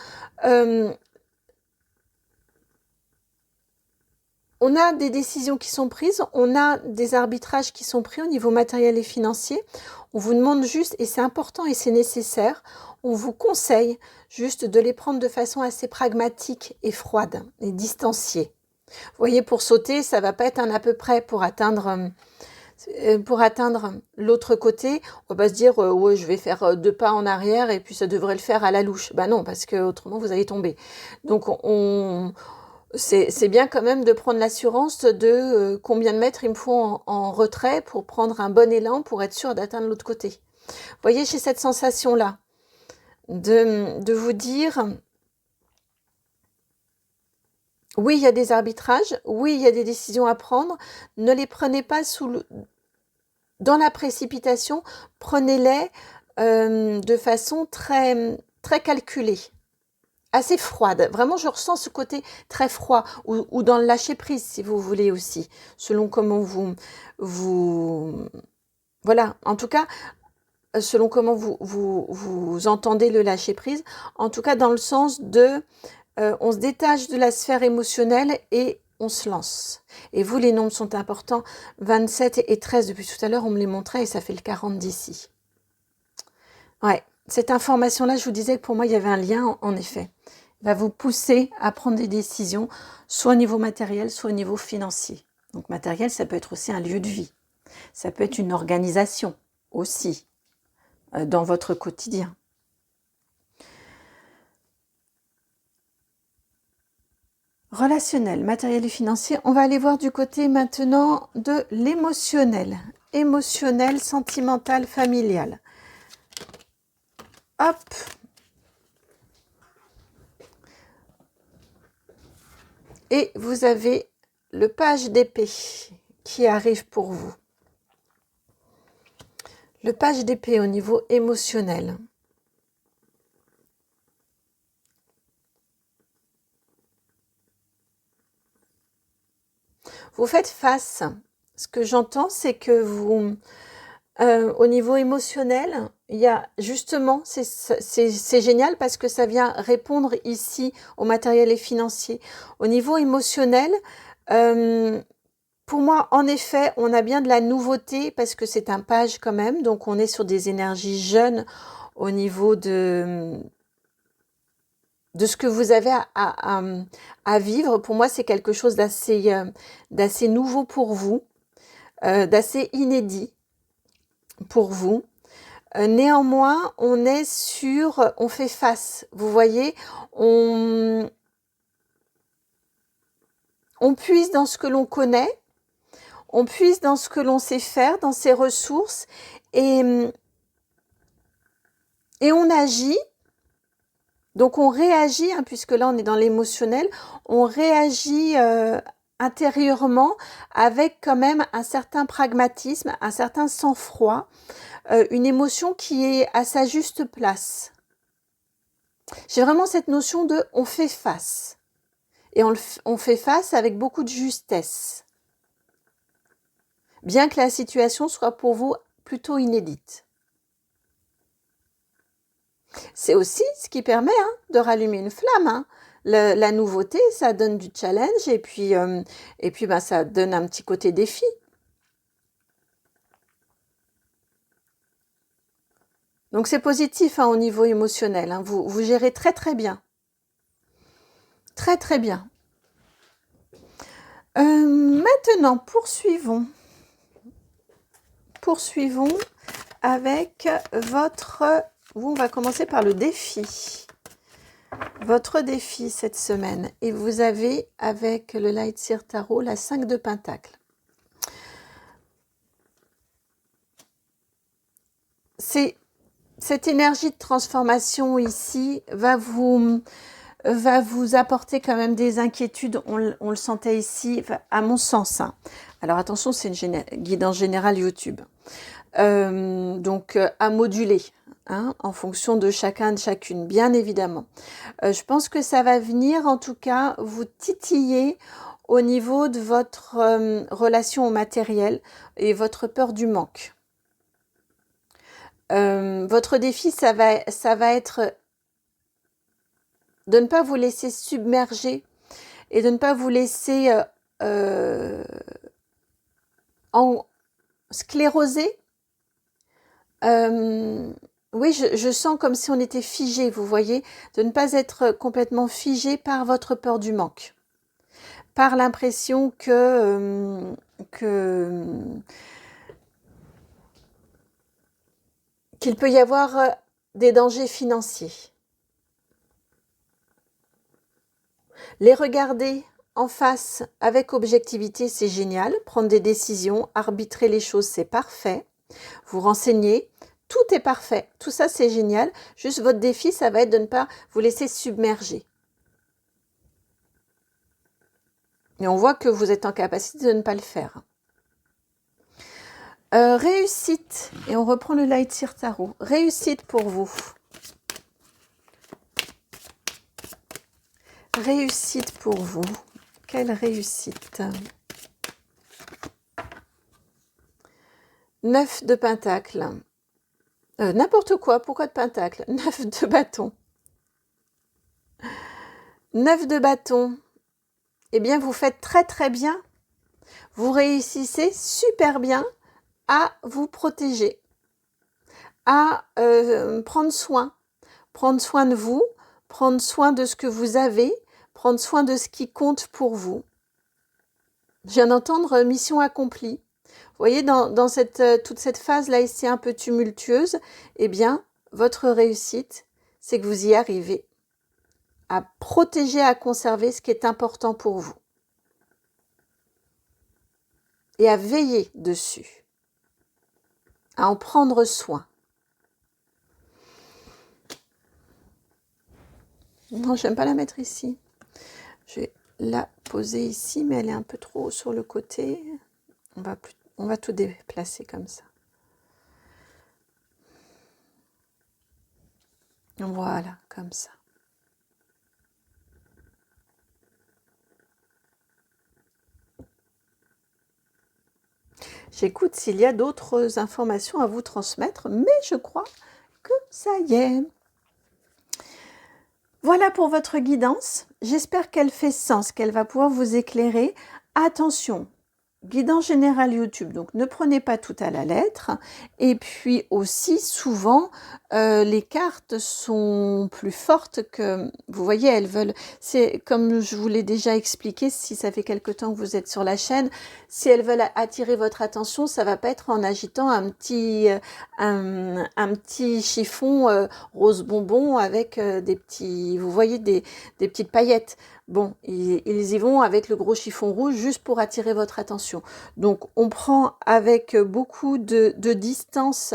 on a des décisions qui sont prises, on a des arbitrages qui sont pris au niveau matériel et financier. On vous demande juste, et c'est important et c'est nécessaire, on vous conseille juste de les prendre de façon assez pragmatique et froide et distanciée. Vous voyez, pour sauter, ça va pas être un à peu près pour atteindre l'autre côté. On va pas se dire ouais, je vais faire 2 pas en arrière et puis ça devrait le faire à la louche. Bah non, parce que autrement vous allez tomber. Donc c'est bien quand même de prendre l'assurance de combien de mètres il me faut en retrait pour prendre un bon élan pour être sûr d'atteindre l'autre côté. Vous voyez, j'ai cette sensation-là de vous dire, oui, il y a des arbitrages, oui, il y a des décisions à prendre, ne les prenez pas dans la précipitation, prenez-les de façon très, très calculée. Assez froide. Vraiment, je ressens ce côté très froid ou dans le lâcher prise, si vous voulez aussi, selon comment vous voilà. En tout cas, selon comment vous entendez le lâcher prise. En tout cas, dans le sens de, on se détache de la sphère émotionnelle et on se lance. Et vous, les nombres sont importants. 27 et 13, depuis tout à l'heure, on me les montrait et ça fait le 40 d'ici. Ouais, cette information-là, je vous disais que pour moi, il y avait un lien, en effet. Va vous pousser à prendre des décisions, soit au niveau matériel, soit au niveau financier. Donc matériel, ça peut être aussi un lieu de vie. Ça peut être une organisation aussi dans votre quotidien. Relationnel, matériel et financier. On va aller voir du côté maintenant de l'émotionnel. Émotionnel, sentimental, familial. Hop. Et vous avez le page d'épée qui arrive pour vous. Le page d'épée au niveau émotionnel. Vous faites face. Ce que j'entends, c'est que vous, au niveau émotionnel, il y a justement, c'est génial parce que ça vient répondre ici au matériel et financier. Au niveau émotionnel, pour moi, en effet, on a bien de la nouveauté parce que c'est un page quand même, donc on est sur des énergies jeunes au niveau de ce que vous avez à vivre. Pour moi, c'est quelque chose d'assez nouveau pour vous, d'assez inédit pour vous. Néanmoins, on fait face. Vous voyez, on puise dans ce que l'on connaît, on puise dans ce que l'on sait faire, dans ses ressources, et on agit Donc on réagit, hein, puisque là on est dans l'émotionnel, on réagit intérieurement avec quand même un certain pragmatisme, un certain sang-froid, une émotion qui est à sa juste place. J'ai vraiment cette notion de on fait face. Et on fait face avec beaucoup de justesse. Bien que la situation soit pour vous plutôt inédite. C'est aussi ce qui permet de rallumer une flamme. Hein. La nouveauté, ça donne du challenge et puis ça donne un petit côté défi. Donc c'est positif au niveau émotionnel. Hein. Vous gérez très très bien. Très très bien. Maintenant, poursuivons. Poursuivons avec votre... On va commencer par le défi. Votre défi cette semaine. Et vous avez, avec le Light Seer Tarot, la 5 de Pentacles. Cette énergie de transformation ici va vous apporter quand même des inquiétudes. On le sentait ici, à mon sens. Hein. Alors attention, c'est une guidance générale YouTube. Donc à moduler en fonction de chacun, de chacune, bien évidemment. Je pense que ça va venir en tout cas vous titiller au niveau de votre relation au matériel et votre peur du manque. Votre défi, ça va être de ne pas vous laisser submerger et de ne pas vous laisser scléroser. Oui, je sens comme si on était figé, vous voyez, de ne pas être complètement figé par votre peur du manque, par l'impression qu'il peut y avoir des dangers financiers. Les regarder en face avec objectivité, c'est génial. Prendre des décisions, arbitrer les choses, c'est parfait. Vous renseigner, tout est parfait. Tout ça, c'est génial. Juste votre défi, ça va être de ne pas vous laisser submerger. Et on voit que vous êtes en capacité de ne pas le faire. Réussite. Et on reprend le Light Seer Tarot. Réussite pour vous. Réussite pour vous. Quelle réussite. 9 de Pentacles. N'importe quoi. Pourquoi de Pentacles? 9 de bâtons. 9 de bâtons. Eh bien, vous faites très très bien. Vous réussissez super bien à vous protéger, à prendre soin de vous, prendre soin de ce que vous avez, prendre soin de ce qui compte pour vous. Je viens d'entendre mission accomplie. Vous voyez, dans toute cette phase-là ici un peu tumultueuse, eh bien, votre réussite, c'est que vous y arrivez à protéger, à conserver ce qui est important pour vous. Et à veiller dessus, à en prendre soin. Non, j'aime pas la mettre ici. Je vais la poser ici, mais elle est un peu trop sur le côté. On va tout déplacer comme ça. Voilà, comme ça. J'écoute s'il y a d'autres informations à vous transmettre, mais je crois que ça y est. Voilà pour votre guidance. J'espère qu'elle fait sens, qu'elle va pouvoir vous éclairer. Attention, guidance générale YouTube, donc ne prenez pas tout à la lettre. Et puis aussi, souvent, les cartes sont plus fortes que... Vous voyez, elles veulent... C'est comme je vous l'ai déjà expliqué, si ça fait quelque temps que vous êtes sur la chaîne, si elles veulent attirer votre attention, ça va pas être en agitant un petit chiffon rose bonbon avec des petits... Vous voyez, des petites paillettes. Bon, ils y vont avec le gros chiffon rouge juste pour attirer votre attention. Donc, on prend avec beaucoup de distance,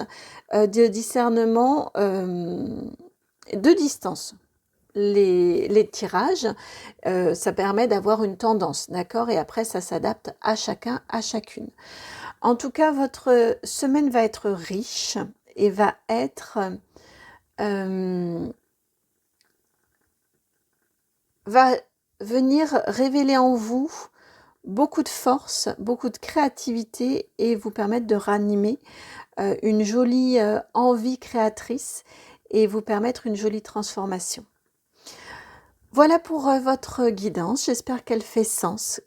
de discernement, de distance. les tirages, ça permet d'avoir une tendance, d'accord? Et après, ça s'adapte à chacun, à chacune. En tout cas, votre semaine va être riche et va être... va venir révéler en vous beaucoup de force, beaucoup de créativité et vous permettre de ranimer une jolie envie créatrice et vous permettre une jolie transformation. Voilà pour votre guidance, j'espère qu'elle fait sens,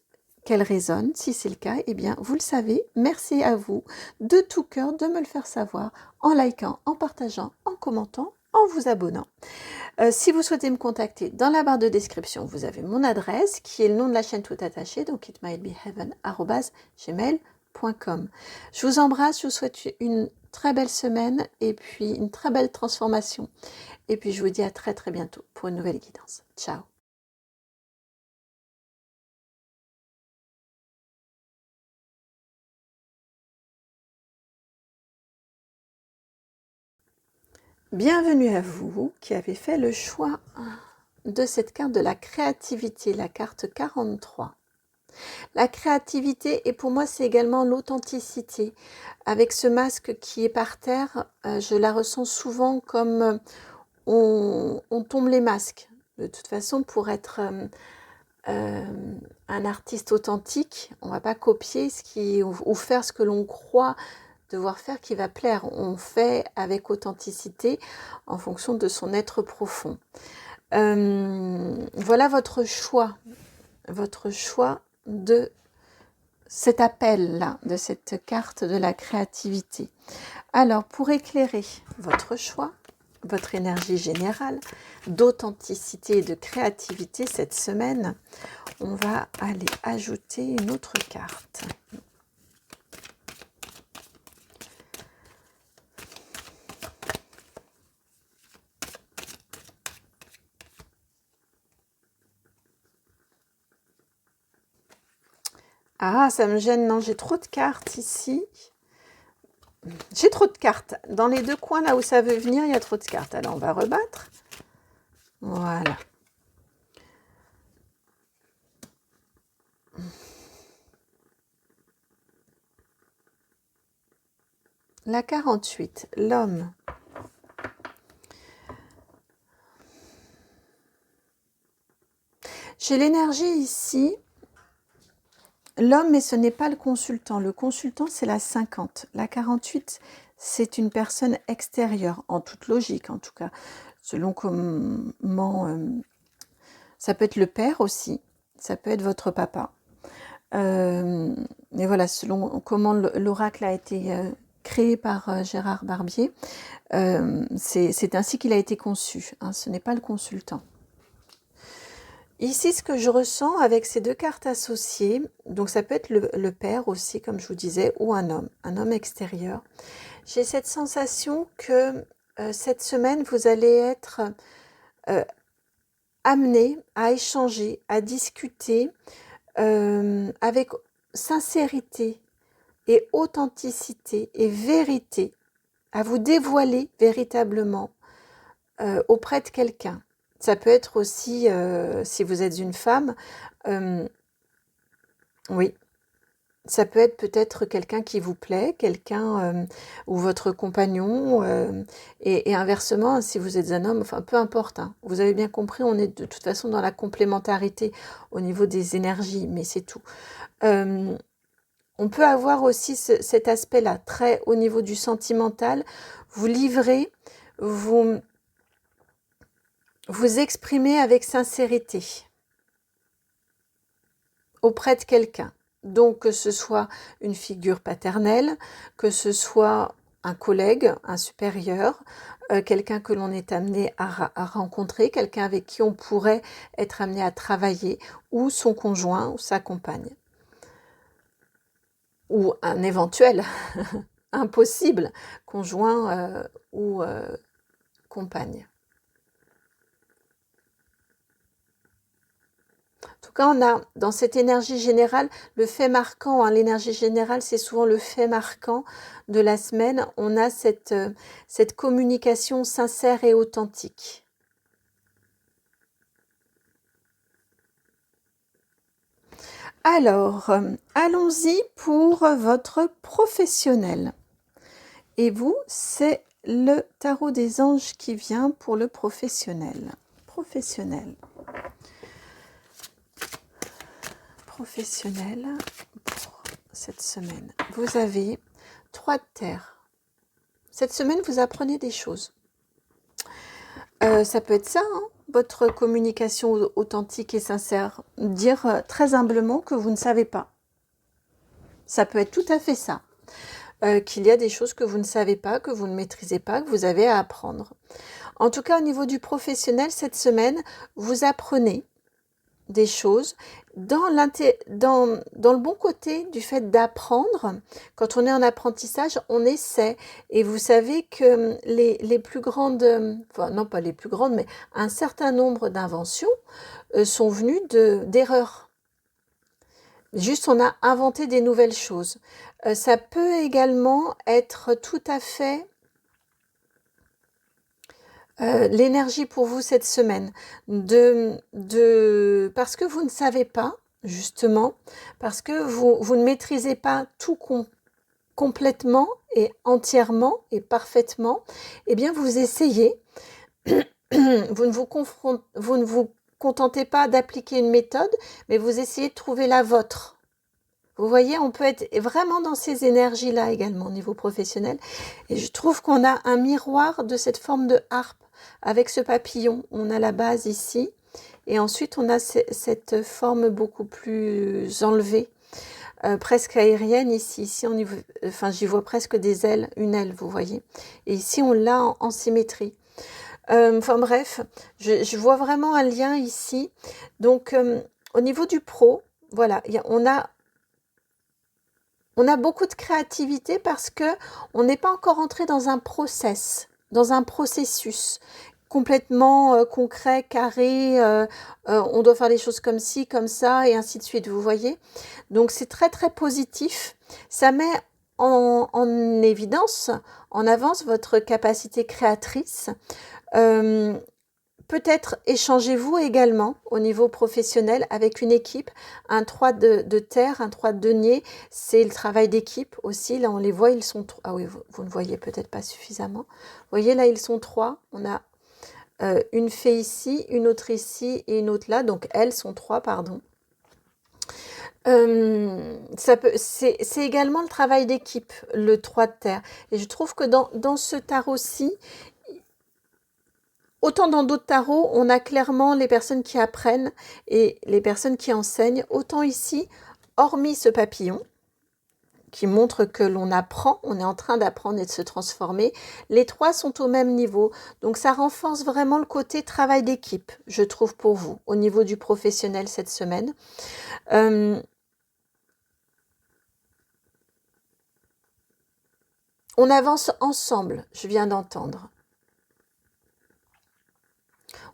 qu'elle résonne. Si c'est le cas, eh bien, vous le savez, merci à vous de tout cœur de me le faire savoir en likant, en partageant, en commentant, en vous abonnant. Si vous souhaitez me contacter, dans la barre de description, vous avez mon adresse qui est le nom de la chaîne tout attaché, donc itmightbeheaven@gmail.com. Je vous embrasse, je vous souhaite une très belle semaine et puis une très belle transformation. Et puis je vous dis à très très bientôt pour une nouvelle guidance. Ciao. Bienvenue à vous qui avez fait le choix de cette carte de la créativité, la carte 43. La créativité, et pour moi c'est également l'authenticité. Avec ce masque qui est par terre, je la ressens souvent comme on tombe les masques. De toute façon, pour être un artiste authentique, on ne va pas copier ou faire ce que l'on croit devoir faire qui va plaire. On fait avec authenticité en fonction de son être profond. Voilà votre choix de cet appel-là, de cette carte de la créativité. Alors, pour éclairer votre choix, votre énergie générale d'authenticité et de créativité cette semaine, on va aller ajouter une autre carte. Ah, ça me gêne, non, j'ai trop de cartes ici. J'ai trop de cartes. Dans les deux coins, là où ça veut venir, il y a trop de cartes. Alors, on va rebattre. Voilà. La 48, l'homme. J'ai l'énergie ici. L'homme, mais ce n'est pas le consultant. Le consultant, c'est la 50. La 48, c'est une personne extérieure, en toute logique en tout cas. Selon comment... ça peut être le père aussi, ça peut être votre papa. Et voilà, selon comment l'oracle a été créé par Gérard Barbier, c'est ainsi qu'il a été conçu. Hein, ce n'est pas le consultant. Ici, ce que je ressens avec ces deux cartes associées, donc ça peut être le père aussi, comme je vous disais, ou un homme extérieur. J'ai cette sensation que cette semaine, vous allez être amené à échanger, à discuter avec sincérité et authenticité et vérité, à vous dévoiler véritablement auprès de quelqu'un. Ça peut être aussi, si vous êtes une femme, oui, ça peut être peut-être quelqu'un qui vous plaît, quelqu'un ou votre compagnon, et inversement, si vous êtes un homme, enfin peu importe, hein, vous avez bien compris, on est de toute façon dans la complémentarité au niveau des énergies, mais c'est tout. On peut avoir aussi cet aspect-là, très au niveau du sentimental, vous livrez, vous exprimez avec sincérité auprès de quelqu'un. Donc que ce soit une figure paternelle, que ce soit un collègue, un supérieur, quelqu'un que l'on est amené à rencontrer, quelqu'un avec qui on pourrait être amené à travailler, ou son conjoint ou sa compagne. Ou un éventuel, impossible, conjoint ou compagne. En tout cas, on a dans cette énergie générale, le fait marquant, hein, l'énergie générale, c'est souvent le fait marquant de la semaine. On a cette communication sincère et authentique. Alors, allons-y pour votre professionnel. Et vous, c'est le tarot des anges qui vient pour le professionnel. Professionnel. Professionnel pour cette semaine. Vous avez 3 de terre. Cette semaine, vous apprenez des choses. Ça peut être ça, hein, votre communication authentique et sincère. Dire très humblement que vous ne savez pas. Ça peut être tout à fait ça. Qu'il y a des choses que vous ne savez pas, que vous ne maîtrisez pas, que vous avez à apprendre. En tout cas, au niveau du professionnel, cette semaine, vous apprenez des choses dans le bon côté du fait d'apprendre. Quand on est en apprentissage, on essaie. Et vous savez que les plus grandes, enfin non pas les plus grandes, mais un certain nombre d'inventions sont venues d'erreurs. Juste, on a inventé des nouvelles choses. Ça peut également être tout à fait l'énergie pour vous cette semaine, parce que vous ne savez pas, justement, parce que vous ne maîtrisez pas tout complètement et entièrement et parfaitement, eh bien vous essayez, vous ne vous contentez pas d'appliquer une méthode, mais vous essayez de trouver la vôtre. Vous voyez, on peut être vraiment dans ces énergies-là également au niveau professionnel. Et je trouve qu'on a un miroir de cette forme de harpe avec ce papillon. On a la base ici et ensuite on a cette forme beaucoup plus enlevée, presque aérienne ici. Ici, enfin, j'y vois presque des ailes, une aile, vous voyez. Et ici, on l'a en symétrie. Enfin bref, je vois vraiment un lien ici. Donc, au niveau du pro, voilà, on a beaucoup de créativité parce que on n'est pas encore entré dans un processus complètement concret, carré. On doit faire les choses comme ci, comme ça, et ainsi de suite. Vous voyez? Donc c'est très très positif. Ça met en évidence, en avance votre capacité créatrice. Peut-être échangez-vous également au niveau professionnel avec une équipe. Un 3 de terre, un 3 de denier, c'est le travail d'équipe aussi. Là, on les voit, ils sont 3. Ah oui, vous ne voyez peut-être pas suffisamment. Vous voyez, là, ils sont 3. On a une fée ici, une autre ici et une autre là. Donc, elles sont 3, pardon. C'est également le travail d'équipe, le 3 de terre. Et je trouve que dans ce tarot-ci, autant dans d'autres tarots, on a clairement les personnes qui apprennent et les personnes qui enseignent. Autant ici, hormis ce papillon, qui montre que l'on apprend, on est en train d'apprendre et de se transformer, les 3 sont au même niveau. Donc ça renforce vraiment le côté travail d'équipe, je trouve, pour vous, au niveau du professionnel cette semaine. On avance ensemble, je viens d'entendre.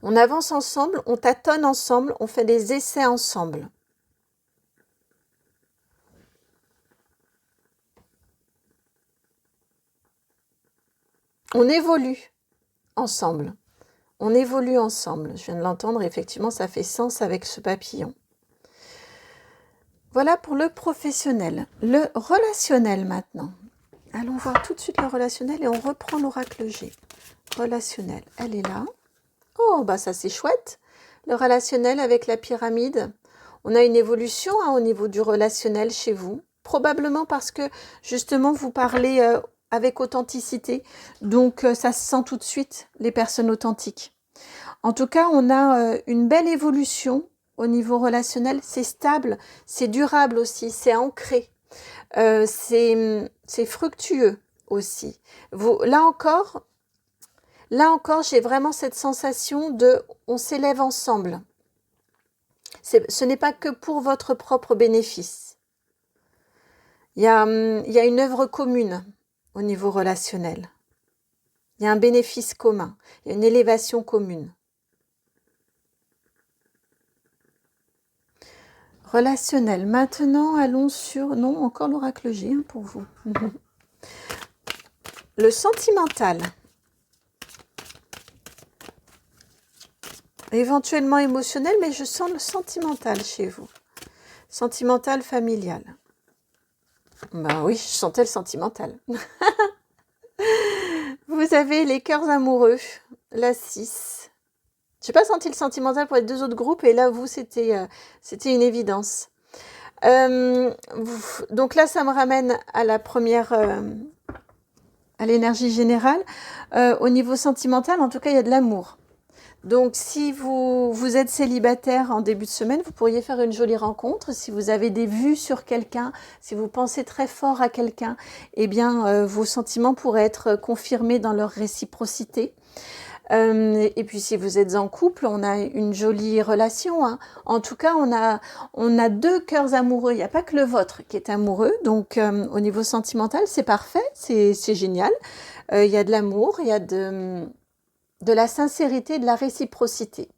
On avance ensemble, on tâtonne ensemble, on fait des essais ensemble. On évolue ensemble. On évolue ensemble. Je viens de l'entendre, effectivement, ça fait sens avec ce papillon. Voilà pour le professionnel. Le relationnel maintenant. Allons voir tout de suite le relationnel et on reprend l'oracle G. Relationnel, elle est là. Oh, bah ça c'est chouette. Le relationnel avec la pyramide. On a une évolution au niveau du relationnel chez vous. Probablement parce que justement vous parlez avec authenticité. Donc ça se sent tout de suite, les personnes authentiques. En tout cas, on a une belle évolution au niveau relationnel. C'est stable, c'est durable aussi, c'est ancré. C'est fructueux aussi. Là encore, j'ai vraiment cette sensation de on s'élève ensemble. Ce n'est pas que pour votre propre bénéfice. Il y a une œuvre commune au niveau relationnel. Il y a un bénéfice commun, il y a une élévation commune. Relationnel. Maintenant, allons sur... Non, encore l'oracle G pour vous. Le sentimental. Éventuellement émotionnel, mais je sens le sentimental chez vous. Sentimental, familial. Ben oui, je sentais le sentimental. Vous avez les cœurs amoureux, la 6. Je n'ai pas senti le sentimental pour les deux autres groupes, et là, vous, c'était une évidence. Donc là, ça me ramène à la première, à l'énergie générale. Au niveau sentimental, en tout cas, il y a de l'amour. Donc, si vous êtes célibataire en début de semaine, vous pourriez faire une jolie rencontre. Si vous avez des vues sur quelqu'un, si vous pensez très fort à quelqu'un, eh bien, vos sentiments pourraient être confirmés dans leur réciprocité. Et puis, si vous êtes en couple, on a une jolie relation, hein. En tout cas, on a deux cœurs amoureux. Il n'y a pas que le vôtre qui est amoureux. Donc, au niveau sentimental, c'est parfait, c'est génial. Il y a de l'amour, il y a de la sincérité, de la réciprocité.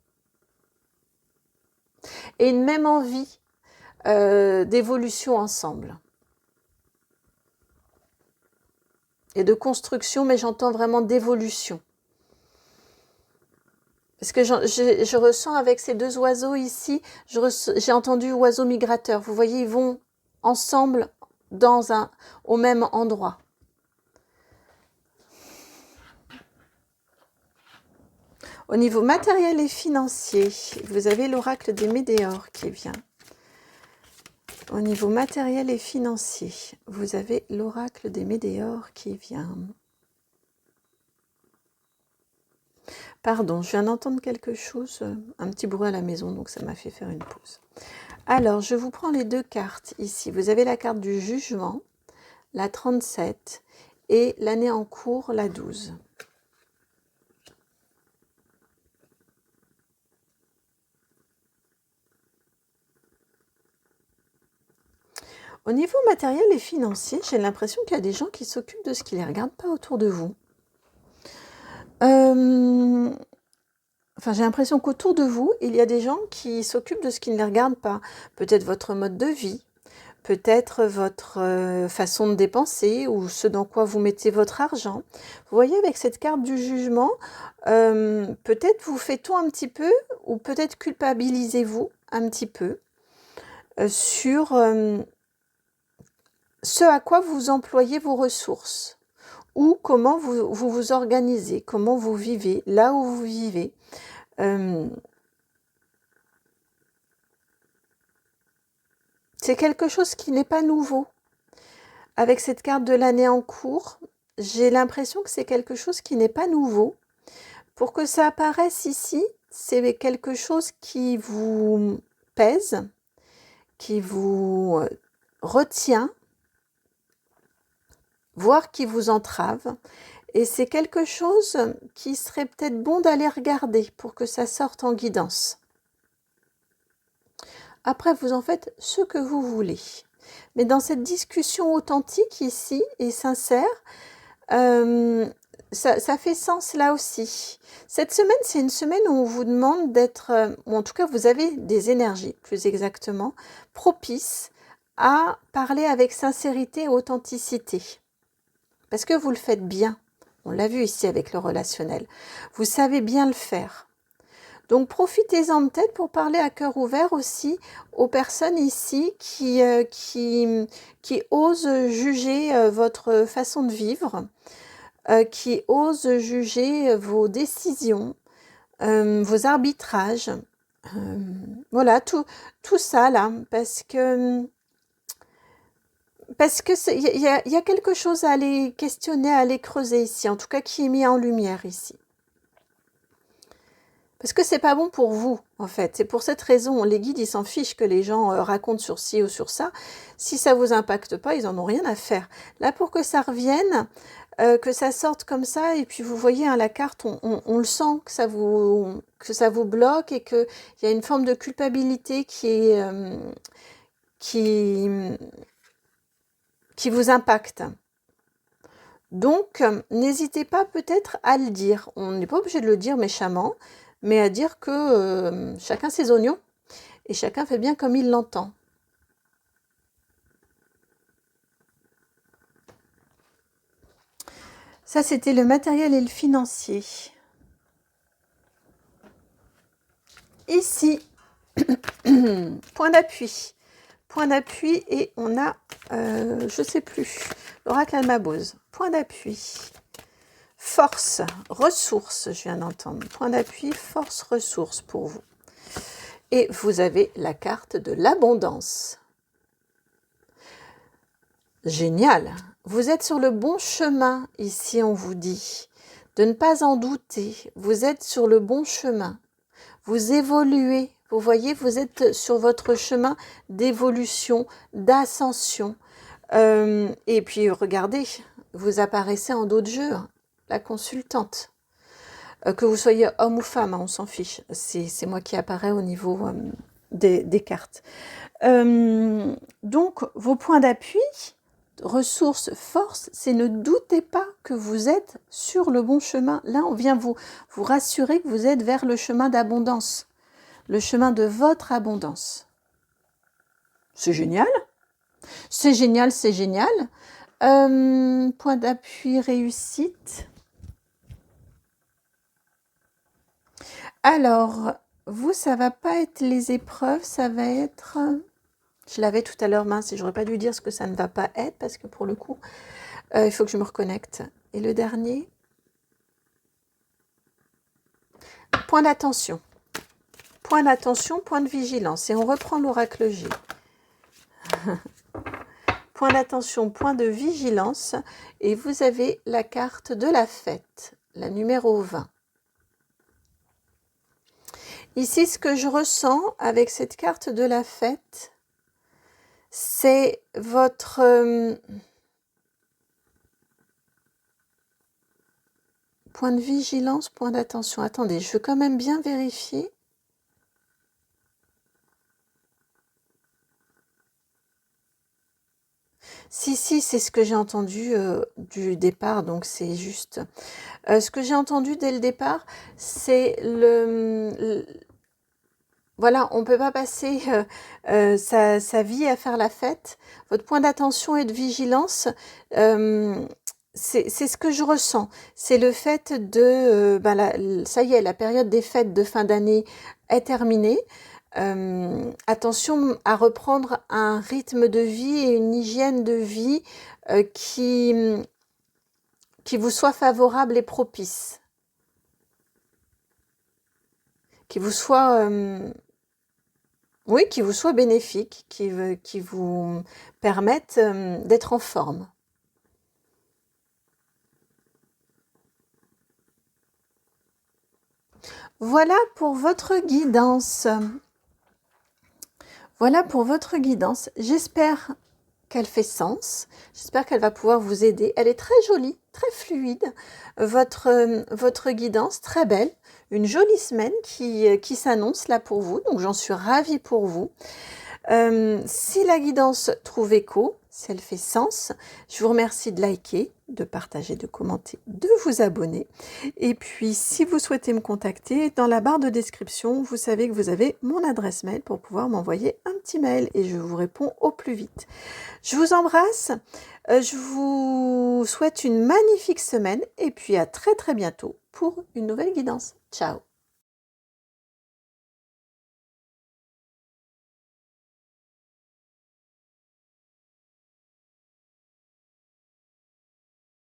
Et une même envie d'évolution ensemble. Et de construction, mais j'entends vraiment d'évolution. Parce que je ressens avec ces deux oiseaux ici, j'ai entendu oiseaux migrateurs. Vous voyez, ils vont ensemble au même endroit. Au niveau matériel et financier, vous avez l'oracle des Médéors qui vient. Au niveau matériel et financier, vous avez l'oracle des Médéors qui vient. Pardon, je viens d'entendre quelque chose, un petit bruit à la maison, donc ça m'a fait faire une pause. Alors, je vous prends les deux cartes ici. Vous avez la carte du jugement, la 37, et l'année en cours, la 12. Au niveau matériel et financier, j'ai l'impression qu'il y a des gens qui s'occupent de ce qui ne les regarde pas autour de vous. Enfin, j'ai l'impression qu'autour de vous, il y a des gens qui s'occupent de ce qui ne les regarde pas. Peut-être votre mode de vie, peut-être votre façon de dépenser ou ce dans quoi vous mettez votre argent. Vous voyez, avec cette carte du jugement, peut-être vous faites-on un petit peu ou peut-être culpabilisez-vous un petit peu sur ce à quoi vous employez vos ressources ou comment vous organisez, comment vous vivez, là où vous vivez. C'est quelque chose qui n'est pas nouveau. Avec cette carte de l'année en cours, j'ai l'impression que c'est quelque chose qui n'est pas nouveau. Pour que ça apparaisse ici, c'est quelque chose qui vous pèse, qui vous retient, voire qui vous entrave. Et c'est quelque chose qui serait peut-être bon d'aller regarder pour que ça sorte en guidance. Après, vous en faites ce que vous voulez. Mais dans cette discussion authentique ici et sincère, ça fait sens là aussi. Cette semaine, c'est une semaine où on vous demande d'être, ou en tout cas vous avez des énergies, plus exactement, propices à parler avec sincérité et authenticité. Parce que vous le faites bien. On l'a vu ici avec le relationnel. Vous savez bien le faire. Donc profitez-en peut-être pour parler à cœur ouvert aussi aux personnes ici qui osent juger votre façon de vivre, qui osent juger vos décisions, vos arbitrages. Voilà, tout ça là, parce que il y a quelque chose à aller questionner, à aller creuser ici, en tout cas qui est mis en lumière ici. Parce que c'est pas bon pour vous, en fait. C'est pour cette raison, les guides, ils s'en fichent que les gens racontent sur ci ou sur ça. Si ça vous impacte pas, ils en ont rien à faire. Là, pour que ça revienne, que ça sorte comme ça, et puis vous voyez, hein, la carte, on le sent que ça vous bloque et qu'il y a une forme de culpabilité qui vous impacte. Donc, n'hésitez pas peut-être à le dire. On n'est pas obligé de le dire méchamment, mais à dire que chacun ses oignons et chacun fait bien comme il l'entend. Ça, c'était le matériel et le financier. Ici, point d'appui. point d'appui et on a, je sais plus, l'oracle Almabose. Point d'appui, force, ressources, je viens d'entendre. Point d'appui, force, ressources pour vous. Et vous avez la carte de l'abondance. Génial. Vous êtes sur le bon chemin, ici on vous dit. De ne pas en douter, vous êtes sur le bon chemin. Vous évoluez, vous voyez, vous êtes sur votre chemin d'évolution, d'ascension. Et puis regardez, vous apparaissez en dos de jeu, la consultante. Que vous soyez homme ou femme, on s'en fiche. C'est moi qui apparaît au niveau des cartes. Donc, vos points d'appui, ressources, force, c'est ne doutez pas que vous êtes sur le bon chemin. Là, on vient vous rassurer que vous êtes vers le chemin d'abondance, le chemin de votre abondance. C'est génial. C'est génial, c'est génial. Point d'appui, réussite. Alors, vous, ça va pas être les épreuves, ça va être... Je l'avais tout à l'heure, mince, et j'aurais pas dû dire ce que ça ne va pas être, parce que pour le coup, il faut que je me reconnecte. Et le dernier, point d'attention. Point d'attention, point de vigilance. Et on reprend l'oracle G. Point d'attention, point de vigilance. Et vous avez la carte de la fête, la numéro 20. Ici, ce que je ressens avec cette carte de la fête, c'est votre... point de vigilance, point d'attention. Attendez, je veux quand même bien vérifier. Si, c'est ce que j'ai entendu du départ, donc c'est juste. Ce que j'ai entendu dès le départ, c'est voilà, on ne peut pas passer sa vie à faire la fête. Votre point d'attention et de vigilance, c'est ce que je ressens. C'est le fait de... ça y est, la période des fêtes de fin d'année est terminée. Attention à reprendre un rythme de vie et une hygiène de vie qui vous soit favorable et propice. Qui vous soit... oui, qui vous soit bénéfique, qui vous permette d'être en forme. Voilà pour votre guidance. Voilà pour votre guidance. J'espère qu'elle fait sens. J'espère qu'elle va pouvoir vous aider. Elle est très jolie, très fluide. Votre guidance, très belle. Une jolie semaine qui s'annonce là pour vous. Donc j'en suis ravie pour vous. Si la guidance trouve écho, si elle fait sens, je vous remercie de liker, de partager, de commenter, de vous abonner. Et puis, si vous souhaitez me contacter, dans la barre de description, vous savez que vous avez mon adresse mail pour pouvoir m'envoyer un petit mail et je vous réponds au plus vite. Je vous embrasse, je vous souhaite une magnifique semaine et puis à très très bientôt pour une nouvelle guidance. Ciao!